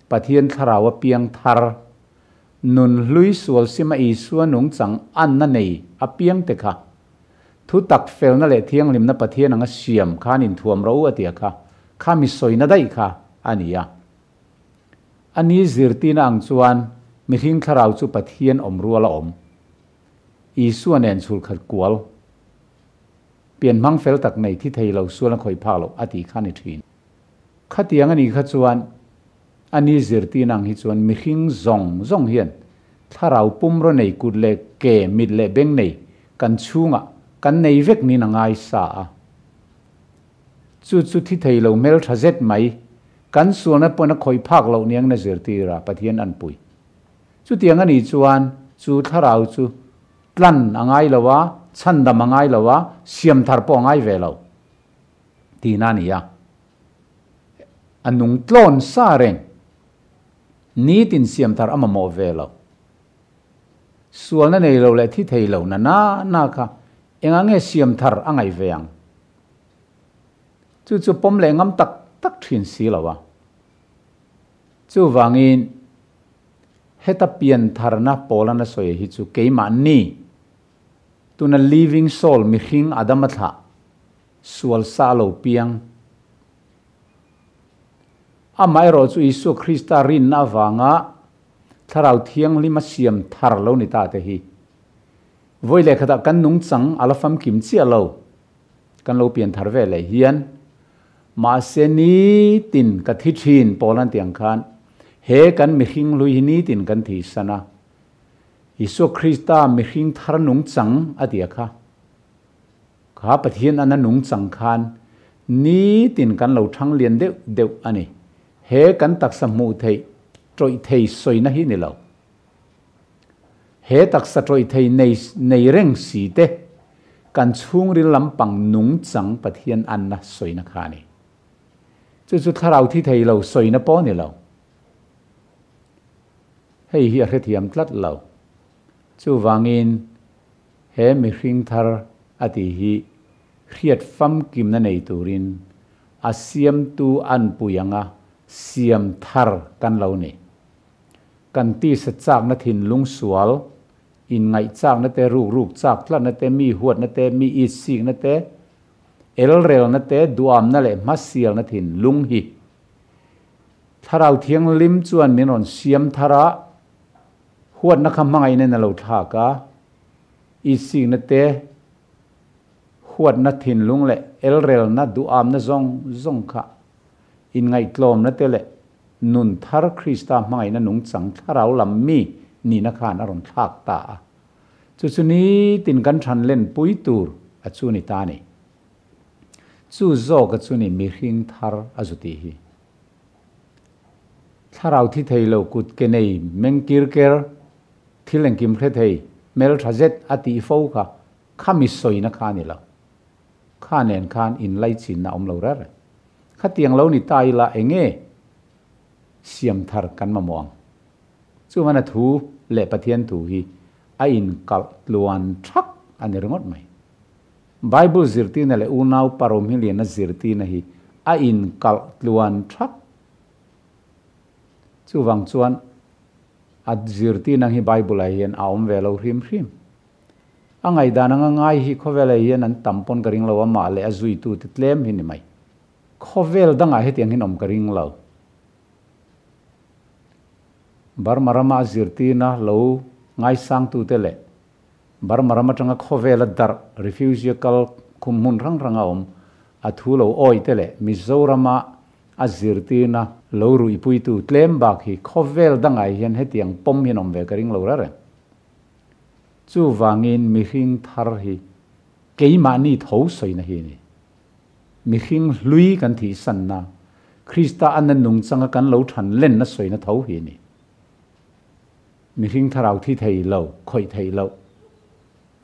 pathian tharawa piang thar nun hlui sual sima isua nung chang an na nei a piang te kha thu tak fel na le thiang lim na pathian anga siam khan in thuam ro atia kha mi soina dai kha ania ani zirtirna ang chuan mihring tharau chu pathian omruala om isu anen chul khat kwal pian mang fel tak nei thi theilo sual khoi phalo ati khani thin khatiang ani kha chuan ani zirtirna ang hi chuan mihring zawng hian tharau pumro nei kut le ke mit le beng nei kan chunga kan nei vek ni na ngai sa chu thi theilo mel thazet mai kan suana pona khoi phak lo niang na zirtirna pathian an pui chu tiang ani chuan chu tharau chu tlan angai lawa chanda mangai lawa siam thar po ngai velo ti na nia anung tlon sa reng ni tin siam thar amamo velo sual na nei lo le thi theilo na kha engange siam thar angai veang chu pom le ngam tak thin si lawa chu wangin heta pian tharna polana soye hi chu keima ni tuna living soul mihring adamatha sual sa lo piang amai ro chu isu Krista rin na wanga tharau thiang lima siam thar lo ni ta te hi voile khata kan nung chang alafam kim chi alo kan lo pian thar ve le hian ma se ni tin ka thi thin polan tiang khan he kan mihring lui ni tin kan thi sana isu Krista mihring thar nung chang atia kha pathian ana nung chang khan ni tin kan lo thang lian deuh ani he kan taksa mu thei troi thei soina hi ni lo he taksa troi thei nei reng si te kan chung ri lampang nung chang pathian anna soina khani chu tharau thi thei lo soina po ni lo hei hi a thiam tlat lo chu wangin he mihring thar ati hi khiat fam kim na nei turin asiam tu an puyanga siam thar kan lo ni kan ti sa chak na thin lung sual in ngai chak na te ruk chak tlat na te mi huat na te mi i sik na te el rel na te duam na le masial na thin lung hi tharau thiang lim chuan minon siam thara huat na khamangai ne na lo thaka i sik na te huat na thin lung le el rel na duam na zong kha in ngai tlom na te le nun thar Krista mai na nung chang tharau lam mi ni na khan aron thak ta chu ni tin kan than len pui tur a chu ni ta ni chu zo ka chu ni mihring thar azuti hi tharau thi theilo kut ke nei mengkir ker thileng kim khe thei mel thazet ati fo kha khami soina khani la khanen khan in lai chin na om lo ra khatiang lo ni tai la enge siam thar kan ma mong chu mana thu le pathian thu hi a in kal luan thak ani ringot mai Bible zirtirna le unau Rohmingliana zirtirna hi a in kal luan thak chu wang chuan a zirtirna hi Bible a hian a om ve lo hrim hrim angai dananga ngai hi khovel a hian an tampon karing lo ama le a zui tu te tlem hi ni mai khovel danga he tiang hin om karing lo bar marama zirtirna lo ngai sang tu te le bar marama tanga khovel dar refugee kal khummun rang ranga om a thu lo oi te le mizorama a zirtirna lo rui pui tu tlem bak hi khovel danga hian he tiang pom hin om ve karing lo ra re chu wangin mihring thar hi keima ni thau soi na hi ni mihring lui kan thi san na Krista an nung changa kan lo than len na soi na thau hi ni mihring tharau thi thei lo khoi thei lo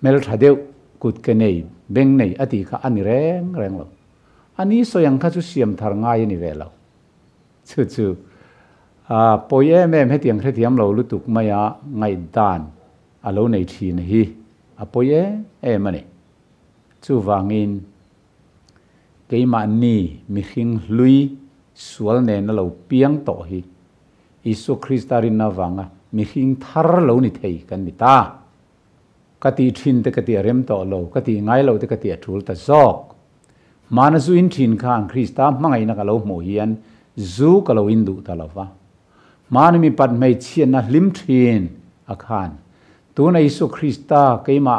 mel thadeu kut ke nei beng nei ati kha ani reng reng lo ani soyang kha chu siam thar ngai ni ve lo chu chu poye mem he tiang thiam lo lutuk maya ngai dan alo nei thi na hi apoye mani chu wangin keima ni mihring lui sual ne na lo piang to hi Isu Kristarin na wanga mihring thar lo ni thei kan ni ta kati thin te kati rem to lo kati ngai lo te kati athul ta zok mana zu in thin khan Krista mangai na ka lo mo hian zu ka lo indu ta lo wa mana mi pat mai chien na lim thin akhan tuna Isu Krista keima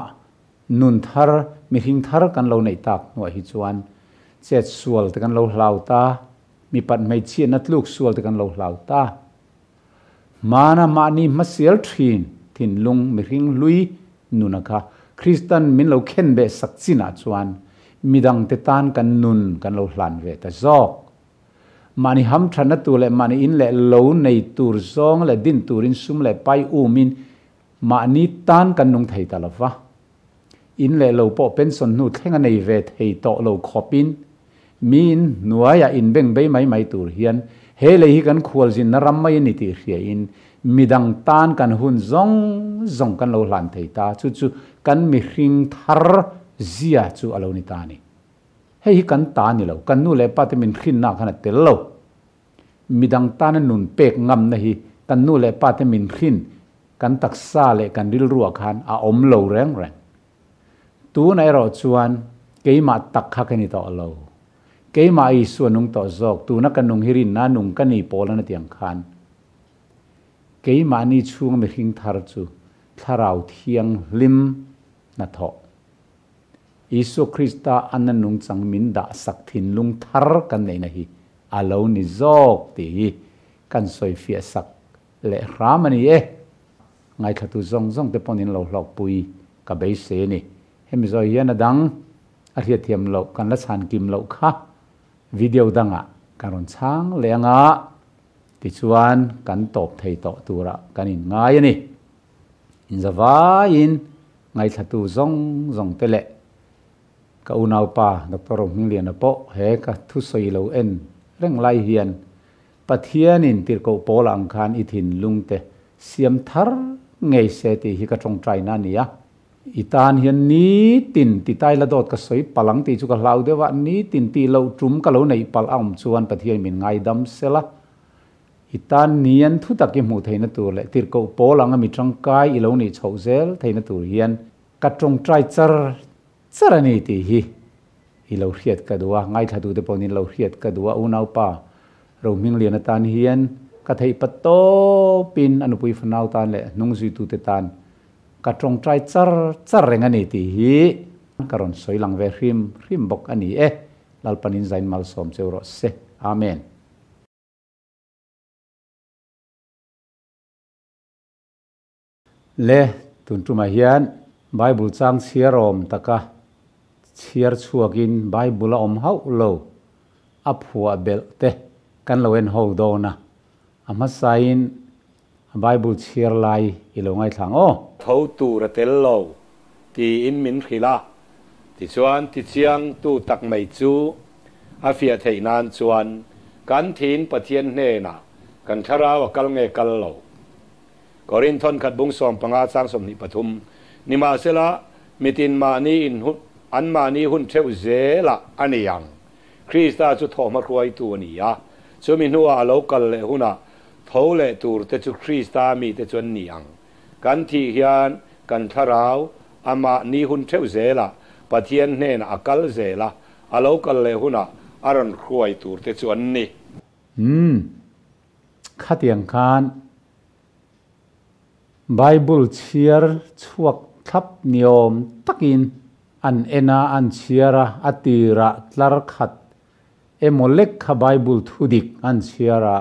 nun thar mihring thar kan lo nei tak no hi chuan chet sual te kan lo hlau ta mi pat mai chien na tluk sual te kan lo hlau ta mana mani masial thin lung mihring lui nunaka Kristan min lo khen be sakchina chuan midang te tan kan nun kan lo hlan ve ta zok mani ham thana tu le mani in le lo nei tur zawng le din turin sum le pai min mani tan kan nung thei ta lawa in le lo po pension nu thenga nei ve thei to lo khopin min nuaya in beng be mai tur hian he le hi kan khual jin na ram mai ni ti hria in midang tan kan hun zong kan lo hlan thei ta chu kan mihring thar zia chu alo ni ta ni hei kan ta ni lo kan nu le patamin khin na khana tel lo midang tan nun pek ngam na hi kan nu le patamin khin kan taksa le kan ril ruwa khan a om lo reng tu nai ro chuan keima takha kani to lo keima I suanung to zok tu na kanung hirin na nung kani pola na tiang khan keima ni chung mihring thar chu tharau thiang lim na tho Isu Krista ananung chang min da sak thin lung thar kan nei na hi alo ni zok ti kan soi fia sak le ramani ngaithlatu zawngte ponin lo hlok pui ka bei se ni hemi zo hian adang a hriat thiam lo kan la chan kim lo kha video danga karon chang lenga ti chuan kan top thei to tura kanin ngai ani in zawa in ngaithlatu zawngte le ka unau pa Dr. Rohmingliana po he ka thu soi lo en reng lai hian pathianin tirko pola angkhan ithin lungte siam thar ngei se ti hi ka tong trai na nia itan hian ni tin ti tai la dot ka soi palang ti chu ka hlau dewa ni tin ti lo trum ka lo nei pal am chuan pathian min ngai dam sela itan nian thu taki mu theina tur le tirko polanga mi tangkai i lo ni chhozel theina tur hian ka tong trai charani ti hi i lo hriat ka duwa ngaithlatu te ponin lo hriat ka duwa unau pa Rohmingliana tan hian ka thei pato pin anupui fanau tan le nungzui tu te tan ka tong trai char rengani ti hi karon soilang ve hrim bok ani lalpanin zain mal som chero se amen le tuntuma hian Bible chang chiarom taka chiar chuakin Bible om hau lo aphua belte kan loen ho do na ama sain Bible chiar lai ilongai thang thâu tu ra tel lo ti in min khila ti chuan ti chiang tu tak mai chu a fia thei nan chuan kan thin pathian hne na kan thara wa kal nge kal lo Korinth khat bung som panga chang som ni pathum nima sela mitin ma ni in an ma ni hun theuh zela aniang Krista chu thawma khuai tu ania chumi nuwa local le huna thawle tur te chu Krista mi te chon niang kan thi hian kan tharau ama ni hun theuh zela pathian hnen akal zela a local le huna aron khuai tur te chu an ni khatiang khan Bible cheer chhuak thap niom takin an ena an chiara atira tlar khat emolek kha Bible thudik an chiara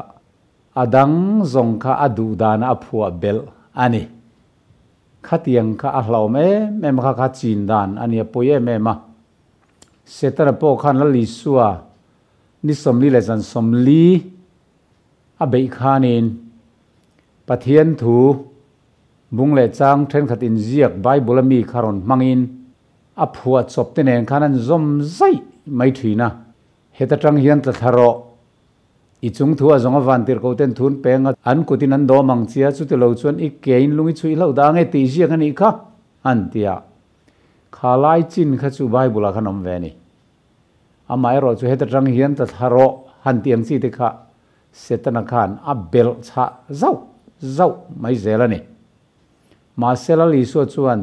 adang zawng kha adu dan aphua bel ani khatiang kha ahlaume mem kha kha chin dan ani poye mema setara po khan la lisua ni somli le jan somli abei khanin pathian thu bung le chang then khatin ziak Bible mi kharon mangin aphua chop tenen khanan zom zai mai thina heta tang hian tla tharo I chung thua zonga vantir ko ten thun penga an kutin an do mang chia chu te lo chuan I kein lungi chui lo da nge ti ziak ani kha an tia khalai chin kha chu Bible kha nom ve ni amai ro chu heta tang hian tla tharo han tiang chi te kha setana khan a bel cha zau mai zelani ma selali so chuan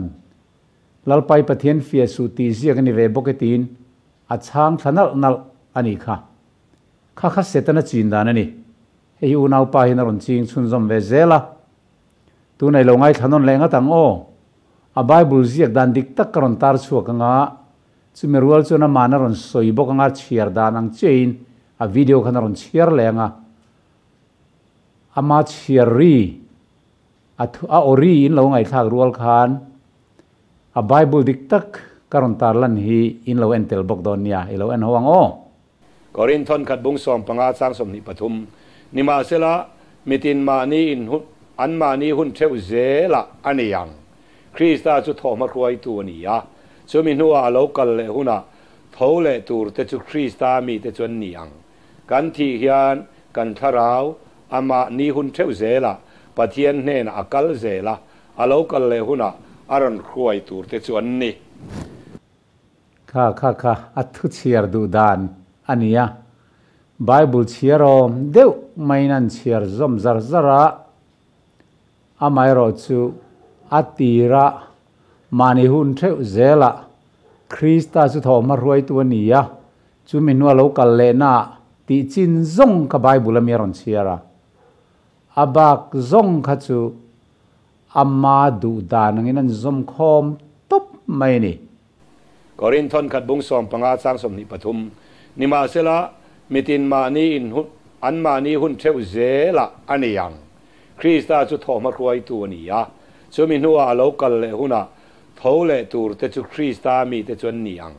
lalpai pathian fia su ti ziak ani ve boketin a chang thanal nal ani kha kha setana chin dan ani hei u nau pa hin ron ching chun zom ve zela tu nei lo ngai thanon lenga tang o a Bible ziak dan dik tak karon tar chuak anga chumerual chuna mana ron soi bok anga chiar dan ang chein a video khan ron chiar lenga ama chiari a ori in lo ngai thak rual khan a Bible dik tak karon tar lan hi in lo entel bok don nia ilo en howang o Korinth khat bung som panga chang som ni pathum nima sela mitin ma ni in an ma ni hun theuh zela aniang Krista chu thawma khuai tu ania chumi nuwa local le huna thawle tur te chu Krista mi te chon niang kan thi hian kan tharau ama ni hun theuh zela pathian hnen akal zela a local le huna aron khuai tur te chu an ni kha athu chiar du dan ania Bible chiarom deuh mainan chiar zom zara amai ro chu atira mani hun theuh zela Krista chu thawma ruai tu ania chu minwa thawhlehna ti chin zawng ka Bible mi ron chiara abak zawng kha chu amma du danangin an zom khom top mai ni Korinth khat bung som panga chang som ni pathum nima sela mitin ma ni in an ma ni hun theuh zela aniang Krista chu thawma khuai tu ania chumi nuwa local le huna thawle tur te chu Krista mi te chon niang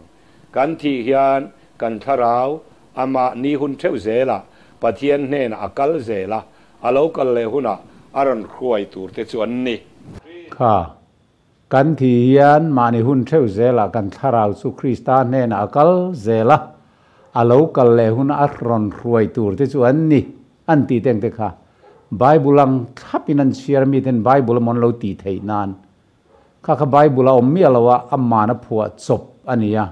kan thi hian kan tharau ama ni hun theuh zela pathian hnen akal zela a local le huna aron khuai tur te chu an ni kha kan thi hian mani hun theuh zela kan tharau chu Krista hnen akal zela a local le huna aron khuai tur te chu an ni an ti teng te kha Bible ang thapin an share mi ten Bible mon lo ti thei nan kha Bible om mi alawa amana phua chop ania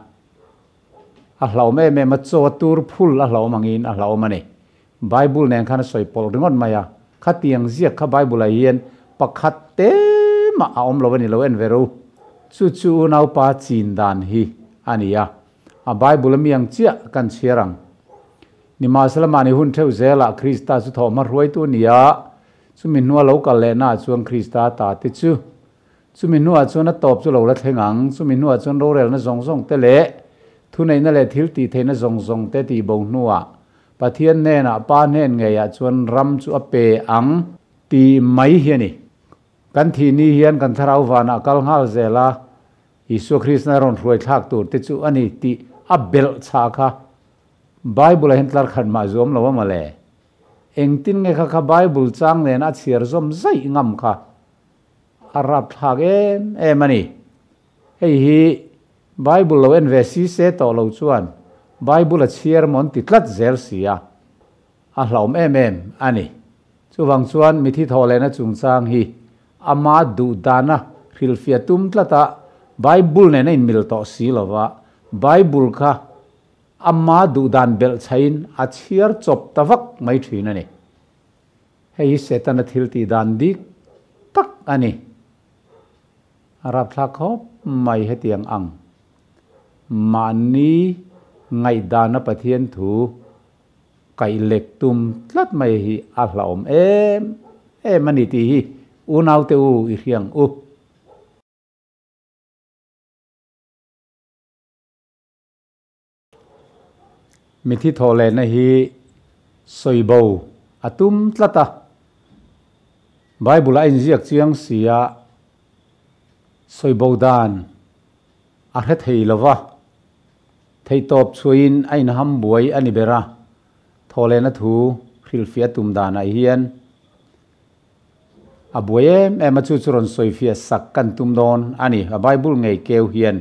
a hlau me ma cho tur phul a hlau mangin a hlau mani Bible nen khan soi pol ringon maya khatiang ziak kha Bible a hian pakhat te ma om lo ni lo en veru chu nau pa chin dan hi ania a Bible mi ang chia kan chiarang ni masalamani hun theuh zela Krista chu thawma ruai tu nia chumin nuwa local le na chuang Krista ta te chu chumin nuwa chuna top chu lo la thengang chumin nuwa chun ro rel na zawngte le thunei na le thil ti theina zawngte ti bo nuwa pathian ne na pa nen nge ya chuan ram chu ape ang ti mai hiani kan thi ni hian kan tharau wana kal ngal zela Isu Krishna ron ruai thak tur te chu ani ti abel cha kha Bible hen tlar khan ma zom lo ma le engtin nge kha Bible chang ne na chiar zom zai ngam kha arab thak mani hei hi Bible lo en vesi se to lo chuan Bible a chiar mon ti tlat zel sia a hlom ani chu wang chuan mithi thawhlehna chung chang hi ama du dana rilfiatum tlata Bible ne na in mil to si lova Bible kha ama du dan bel chain a chiar chop tawak mai thina ni hei setan thilti dan dik tak ani arab thakho mai hetiang ang mani ngai dana pathian thu kai lek tum tlat mai hi a hlaom em mani ti hi unau te u i riang u mitthi thawhlehna hi soibo atum tlata Bible a inziak chiang sia soibo dan a hre thei lova thei top chuin ain ham buai ani bera thawhlehna thu rilfia tum dan a hian a buai em chu churon soifia sak kan tum don ani a Bible ngei keu hian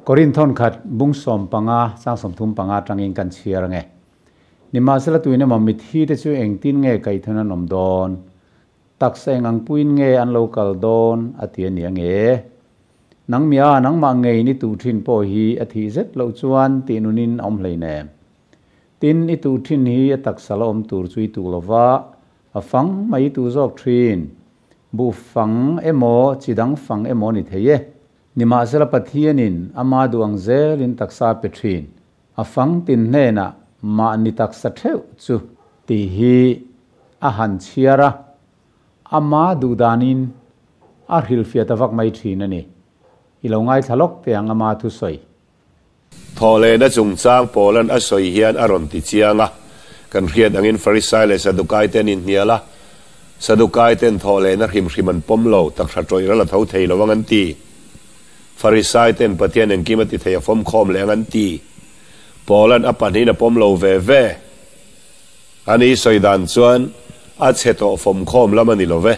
Korinth khat bung som panga sang som thum panga tangin kan chiar nge nima sela tuine ma mithi te chu engtin nge kai thana nom don tak seng ang puin nge an local don atia ni nge nang mia nang ma ngei ni tu thin po hi athi zet lo chuan ti nunin om hleine tin i tu thin hi atak salom tur chui tu lova afang mai tu jok thin bu fang emo chidang fang emo ni theye nima sela pathianin ama duang zelin taksa petrin afang tin hena ma ni taksa theuh chu ti hi a han chiara ama du danin a rilfia tawak mai thin ani ilongai thalok te ang ama thu soi thawhlehna chung chang polan a soi hian a ron ti chianga kan riat angin Pharisai le Sadukai ten in niala Sadukai ten thawhlehna hriman pomlo tak tha toira la thau thei lowang an ti Pharisai ten pathian en kimati thei fom khom le an ti polan apan hina pomlo ve ani soidan chuan a cheto fom khom lamani love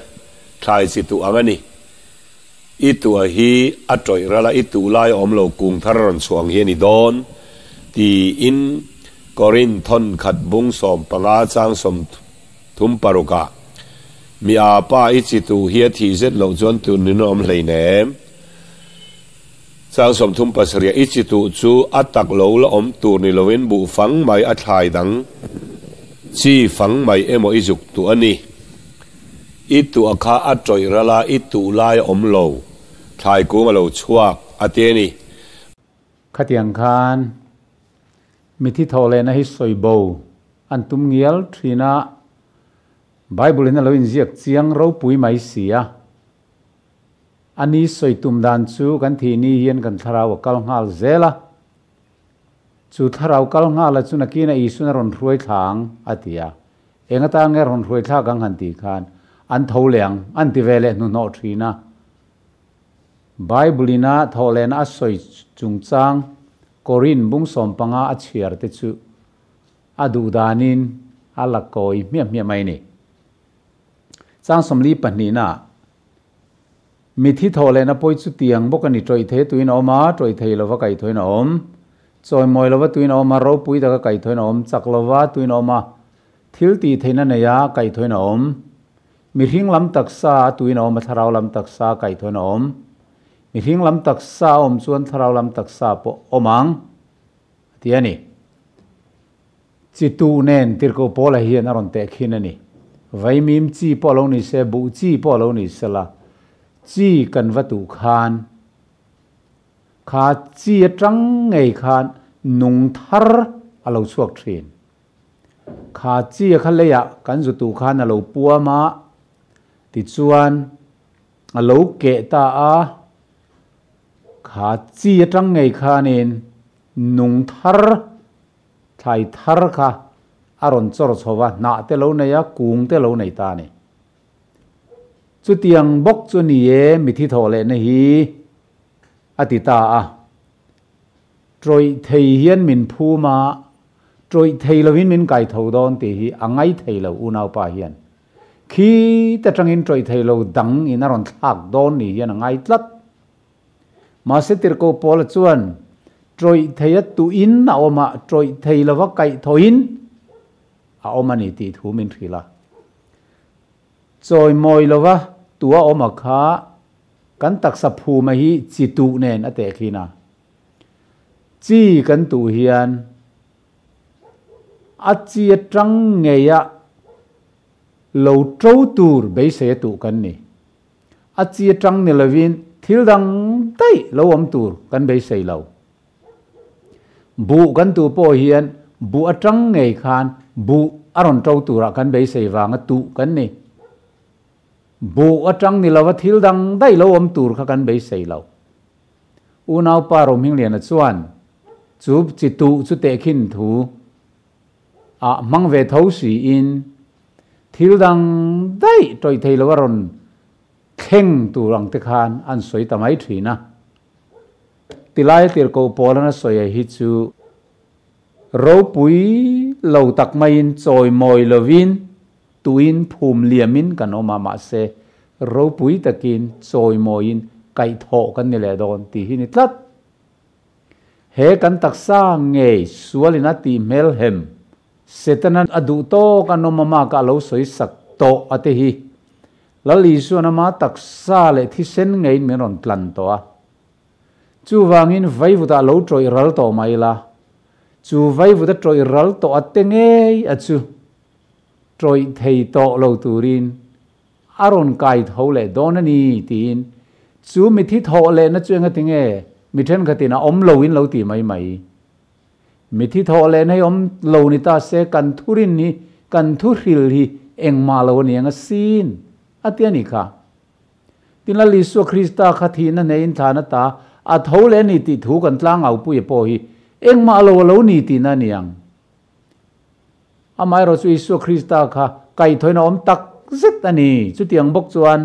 thlai chi tu angani itu hi atoi rala itu lai omlo kung tharon chuang hian i don ti in Korinth khat bung som panga chang som thum paruka mi apa ichi tu hi thi zet lo chuan tu ninom hleine chang som thum pasria ichi tu chu atak lo la om tur ni lovin bu fang mai a thlai dang chi fang mai emo izuk tu ani itu akha atoi rala itu lai om lo thlai ku ma lo chhuak ateni khatiang khan mitthi thawhlehna hi soibo an tum ngial thina Bible in lo inziak chiang ro pui mai sia ani soitum dan chu kan thi ni hian kan tharau kal ngal zela chu tharau kal ngala chu nakina isuna ron hruai thang atia engata nge ron hruai tha gang han ti khan an thawleng an ti vele nu no thina Bible ina thawhlehna soi chung chang Korin bung som panga a chiar te chu adu danin ala koi mia mai ni chang somli panina mithi thawhlehna poi chu tiang bokani troi the tuin oma troi thei lova kai thoina om choi moi lova tuin oma ro pui da kai thoina om chak lova tuin oma thilti theina neya kai thoina om mihring lam taksa tuin oma tharau lam taksa kai thoina om mihring lam taksa om chuan tharau lam taksa po omang tiani chitu nen tirko pola hian aron tehkhinani vaimim chi polo ni se bu chi polo ni sela chi kan vatu khan kha chi atang ngei khan nung thar alo chuak thin kha chi khaleya kan zu tu khan alo puama ti chuan alo ke ta a kha chi atang ngei khanin nung thar thai thar kha aron chor chowa na te lo neya kung te lo nei ta ni chu tiang bok chu ni e mithi thawhlehna hi atita a troi thei hian min phuma troi thei lovin min kai tho don ti hi angai thei lo unau pa hian khi ta tangin troi thei lo dang in aron thak don ni hian angai tlat ma se tir ko pol chuan troi thei tuin na oma troi thei lova kai thoin a oma ni ti thu min thila choi moi lova tua oma kha kan taksa phu ma hi chi tu nen ate khina chi kan tu hian a chi atang ngeya lo trâu tur be se tu kan ni a chi atang ni lovin thil dang tai lo om tur kan be sei lo bu kan tu po hian bu atang ngei khan bu aron trâu tura kan be sei wanga tu kan ni bu atang ni lawa thil dang dai lo om tur kha kan be sei lo unau pa Rohmingliana chuan chu chi tu chu tehkhinthu a mang ve thau si in thil dang dai toi thei lo ron kheng turang te khan an soi tamai thina tilai tir ko polana soya hi chu ro pui lo tak mai in choi moi lovin tuin phum liamin kan oma ma se ro pui takin choi moi in kai tho kan ni le don ti hi ni tlat he kan taksa nge sualina ti melhem setanan adu to kan oma ma ka lo soi sak to ate hi lali suana ma taksa le thi sen ngei meron tlan to a chu wangin vaivuta lo troi ral to mai la chu vaivuta troi ral to atenge achu troi thei to lo turin aron kai thole donani tin chu mithi thole na chuanga tinge mithen khatina om loin lo ti mai mai mithi thole nei om lo ni ta se kan thurin ni kan thu hril hi engma lo ni anga sin atiani kha tinali so Krista khathina nein thana ta a thole ni ti thu kan tlang au pu e po hi engma lo ni ti na niang amai ro chu Isu Krista kha kai thoina om tak zet ani chu tiang bok chuan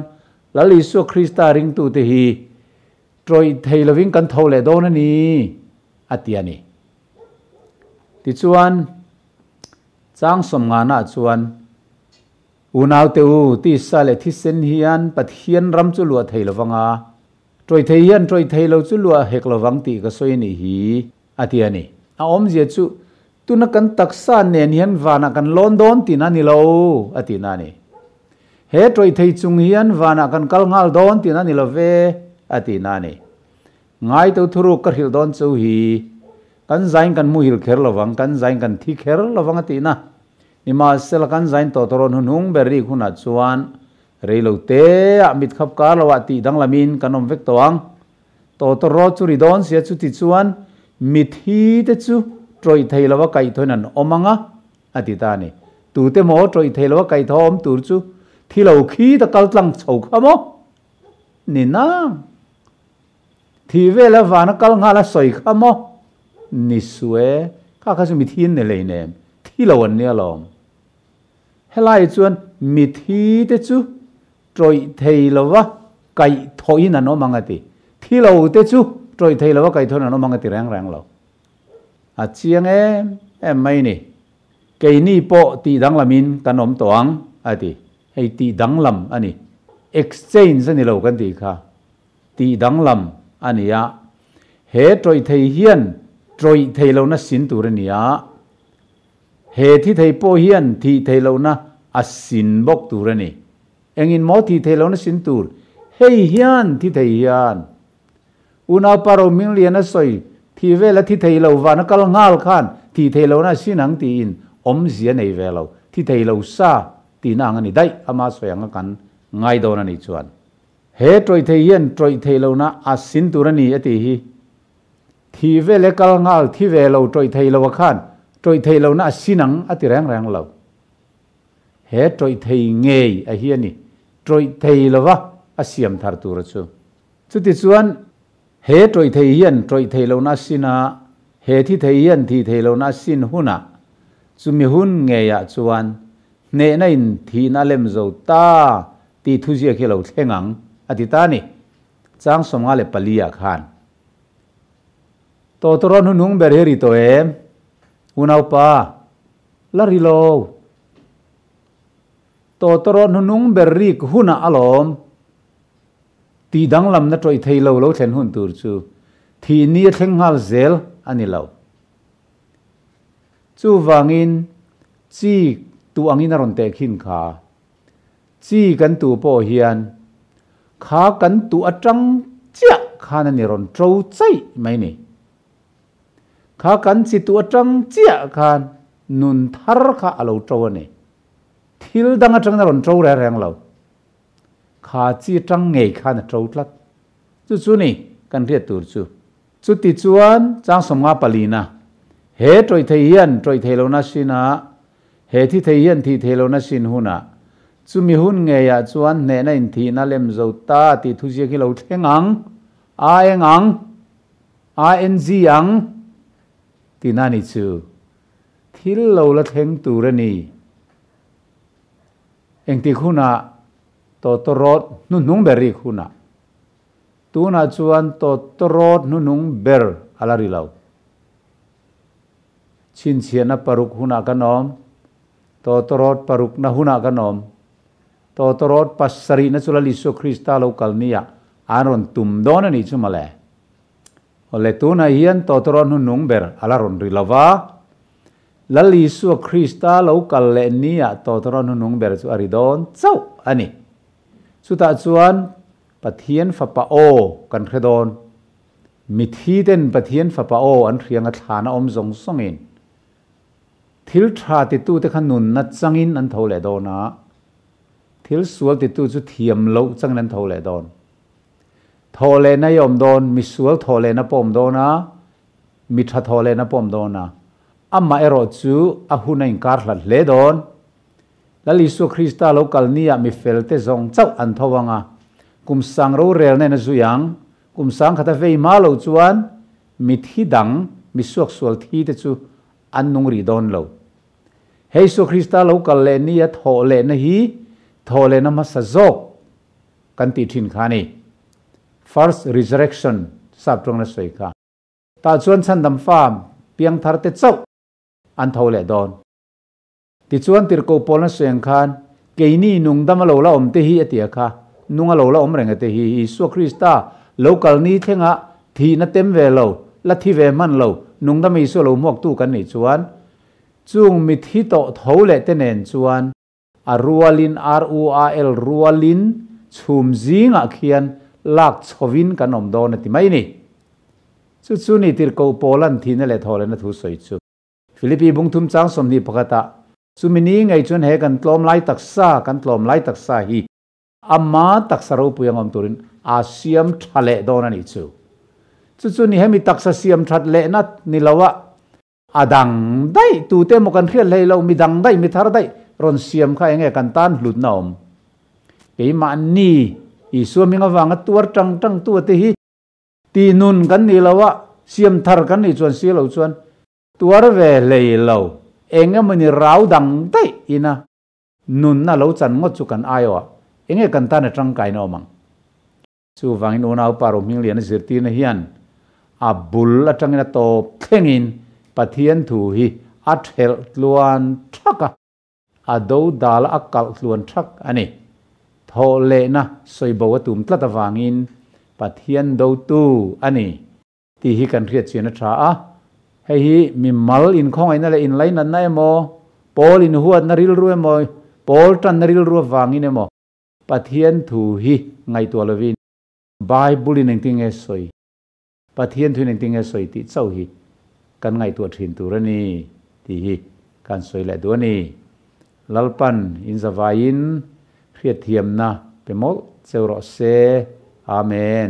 lali Isu Krista ring tu te hi troi thei loving kan thole don ani atiani ti chuan chang som nga na chuan unau teu ti sale thi sen hian pathian ram chu lua thei lowanga troi thei hian troi thei lo chu lua hek lowang ti ka soi ni hi atiani awmzia chu tuna kan taksa nen hian wana kan london tina ni lo atina ni he troi thei chung hian wana kan kal ngal don tina ni lo ve atina ni ngai to thuru ka hil don chu hi kan zain kan mu hil kher lowang kan zain kan thi kher lowang atina ni ma sel kan zain to toron hunung berri khuna chuan reilo te amit khap kar lawa ti dang lamin kanom vek tawang to ro chu ri don sia chu ti chuan mitthi te chu troi thei lawa kai thoinan omanga atita ni tu te mo troi thei lawa kai thom tur chu thilo khi ta kal tlang chho khamo ni na thi vela wana kal ngala soi khamo ni suwe ka ka chu mithin ne leine thilo an ne lom helai chuan mitthi te chu troi thei lawa kai thoin an omanga ti thilo te chu troi thei lawa kai thoin an omanga ti rang rang lo a chiang em mai ni ke ni po ti dang lamin kanom toang ati hei ti dang lam ani exchange ani lo kan ti kha ti dang lam ania he troi thei hian troi thei lo na sin tur ania he thi thei po hian thi thei lo na a sin bok tur ani engin mo thi thei lo na sin tur hei hian thi thei hian una paro Rohmingliana soi thi vela thi thei lo wana kal ngal khan thi thei lo na sinang ti in awmzia nei velo thi thei lo sa ti na ngani dai ama soyanga kan ngai don ani chuan he troi thei hian troi thei lo na a sin turani ati hi thi vele kal ngal thi velo troi thei lo khan troi thei lo na sinang ati rang rang lo he troi thei ngei a hiani troi thei lo wa a siam thar tur chu chuti chuan he troi thei hian troi thei lo na sina he thi thei hian thi thei lo na sin huna chumi hun nge ya chuan ne na in thi na lem zo ta ti thu zia khelo thengang atita ni chang somnga le palia khan to toron hunung ber heri to em unau pa lari lo to toron hunung ber ri huna alom ti dang lam na troi thei lo lo thlen hun tur chu thi ni thengal zel ani lo chu wangin chi tu angin ron te khin kha chi kan tu po hian khá cắn tụ trăng chia khá nên ron trâu chay mấy nè khá cắn chỉ tụ trăng chia khá nun thar khá alo trâu nè thil đang trăng ron trâu ra ràng lâu khá chỉ trăng ngày khá là trâu lát chú nè cần thiết tụ chú tị chuan trang som nga palina he troi thei hian troi thei lo na sina he thi thei hian thi thei lo na sin huna chu mi hun nge ya chuan ne na in thi na lem zo ta ti thu zi ki lo thengang a engang a enge ang ti na ni chu thil lo la theng tu ra ni eng ti khuna to rot nu nung beri khuna tu na chuan to rot nu nung ber alari lo chin chiana paruk huna kanom to rot paruk na huna kanom to rot pasari na chula liso krista local nia aron tum don ani chumale ole tu na hian to rot nu nung ber alaron rilava la liso krista local le nia to rot nu nung ber chu aridon chau ani chuta chuan pathian fapa o kan khredon mitthi ten pathian fapa o an rianga thana zawng songin thil tha ti tu te khan nun na changin an thole dona thil sual ti tu chu thiam lo changin an thole don thole na yom don mi sual thole na pom dona mi tha thole na pom dona amma ero chu a huna in kar hlat le don la lisu krista local nia mi felte zong chau an thowanga kum sang ro rel na zuyang kum sang khata vei ma lo chuan mithi dang mi suak sual thi te chu an nung ri don lo heisu krista local le nia thole na hi thole na ma sa jok kan ti thin khani first resurrection sap trong na soi kha ta chuan chan dam fam piang thar te chau an thole don ti chuan tir ko pol na seng khan keini nung dam lo la om te hi atia kha nunga lo la om reng te hi isu krista local ni thenga thi na tem ve lo la thi ve man lo nung dam isu lo mok tu kan ni chuan chung mithi to thole te nen chuan a rualin rual rualin chhum zinga khian lak chhovin kan om don ti mai ni chu ni tir ko polan thi na le thole na thu soi chu philippi bungthum chang som ni pakata chumini ngai chun he kan tlom lai taksa hi amma taksaro puyang om turin siam thale don ani chu ni hemi taksa siam that le nat ni lawa adang dai tu te mo kan khrial lei lo mi dang dai mi thar dai ron siam kha enge kan tan hlut na om ke ma ni isu minga wanga tuar tang tu te hi ti nun kan ni lawa siam thar kan ni chuan si lo chuan tuar ve lei lo enge mani rau dang dai ina nun na lo chan ngot chu kan ayo enge kan tan atang kai no mang chu wangin unau paro mingliana zirtirna hian a bul atangina to thlengin pathian thu hi a thel tluan thaka a do dal a kal tluan thak ani thawhlehna soibo tum tlata wangin pathian do tu ani ti hi kan riat china tha a hei hi mi mal in khong aina le in lain an na emo pol in huat na ril ru emo pol tan na ril ru wangin emo pathian thu hi ngai to lovin bible in engting e soi pathian thu in engting e soi ti chau hi kan ngai to thin tu rani ti hi kan soi le do ni lalpan in zawain khiat thiam na pemol chero se amen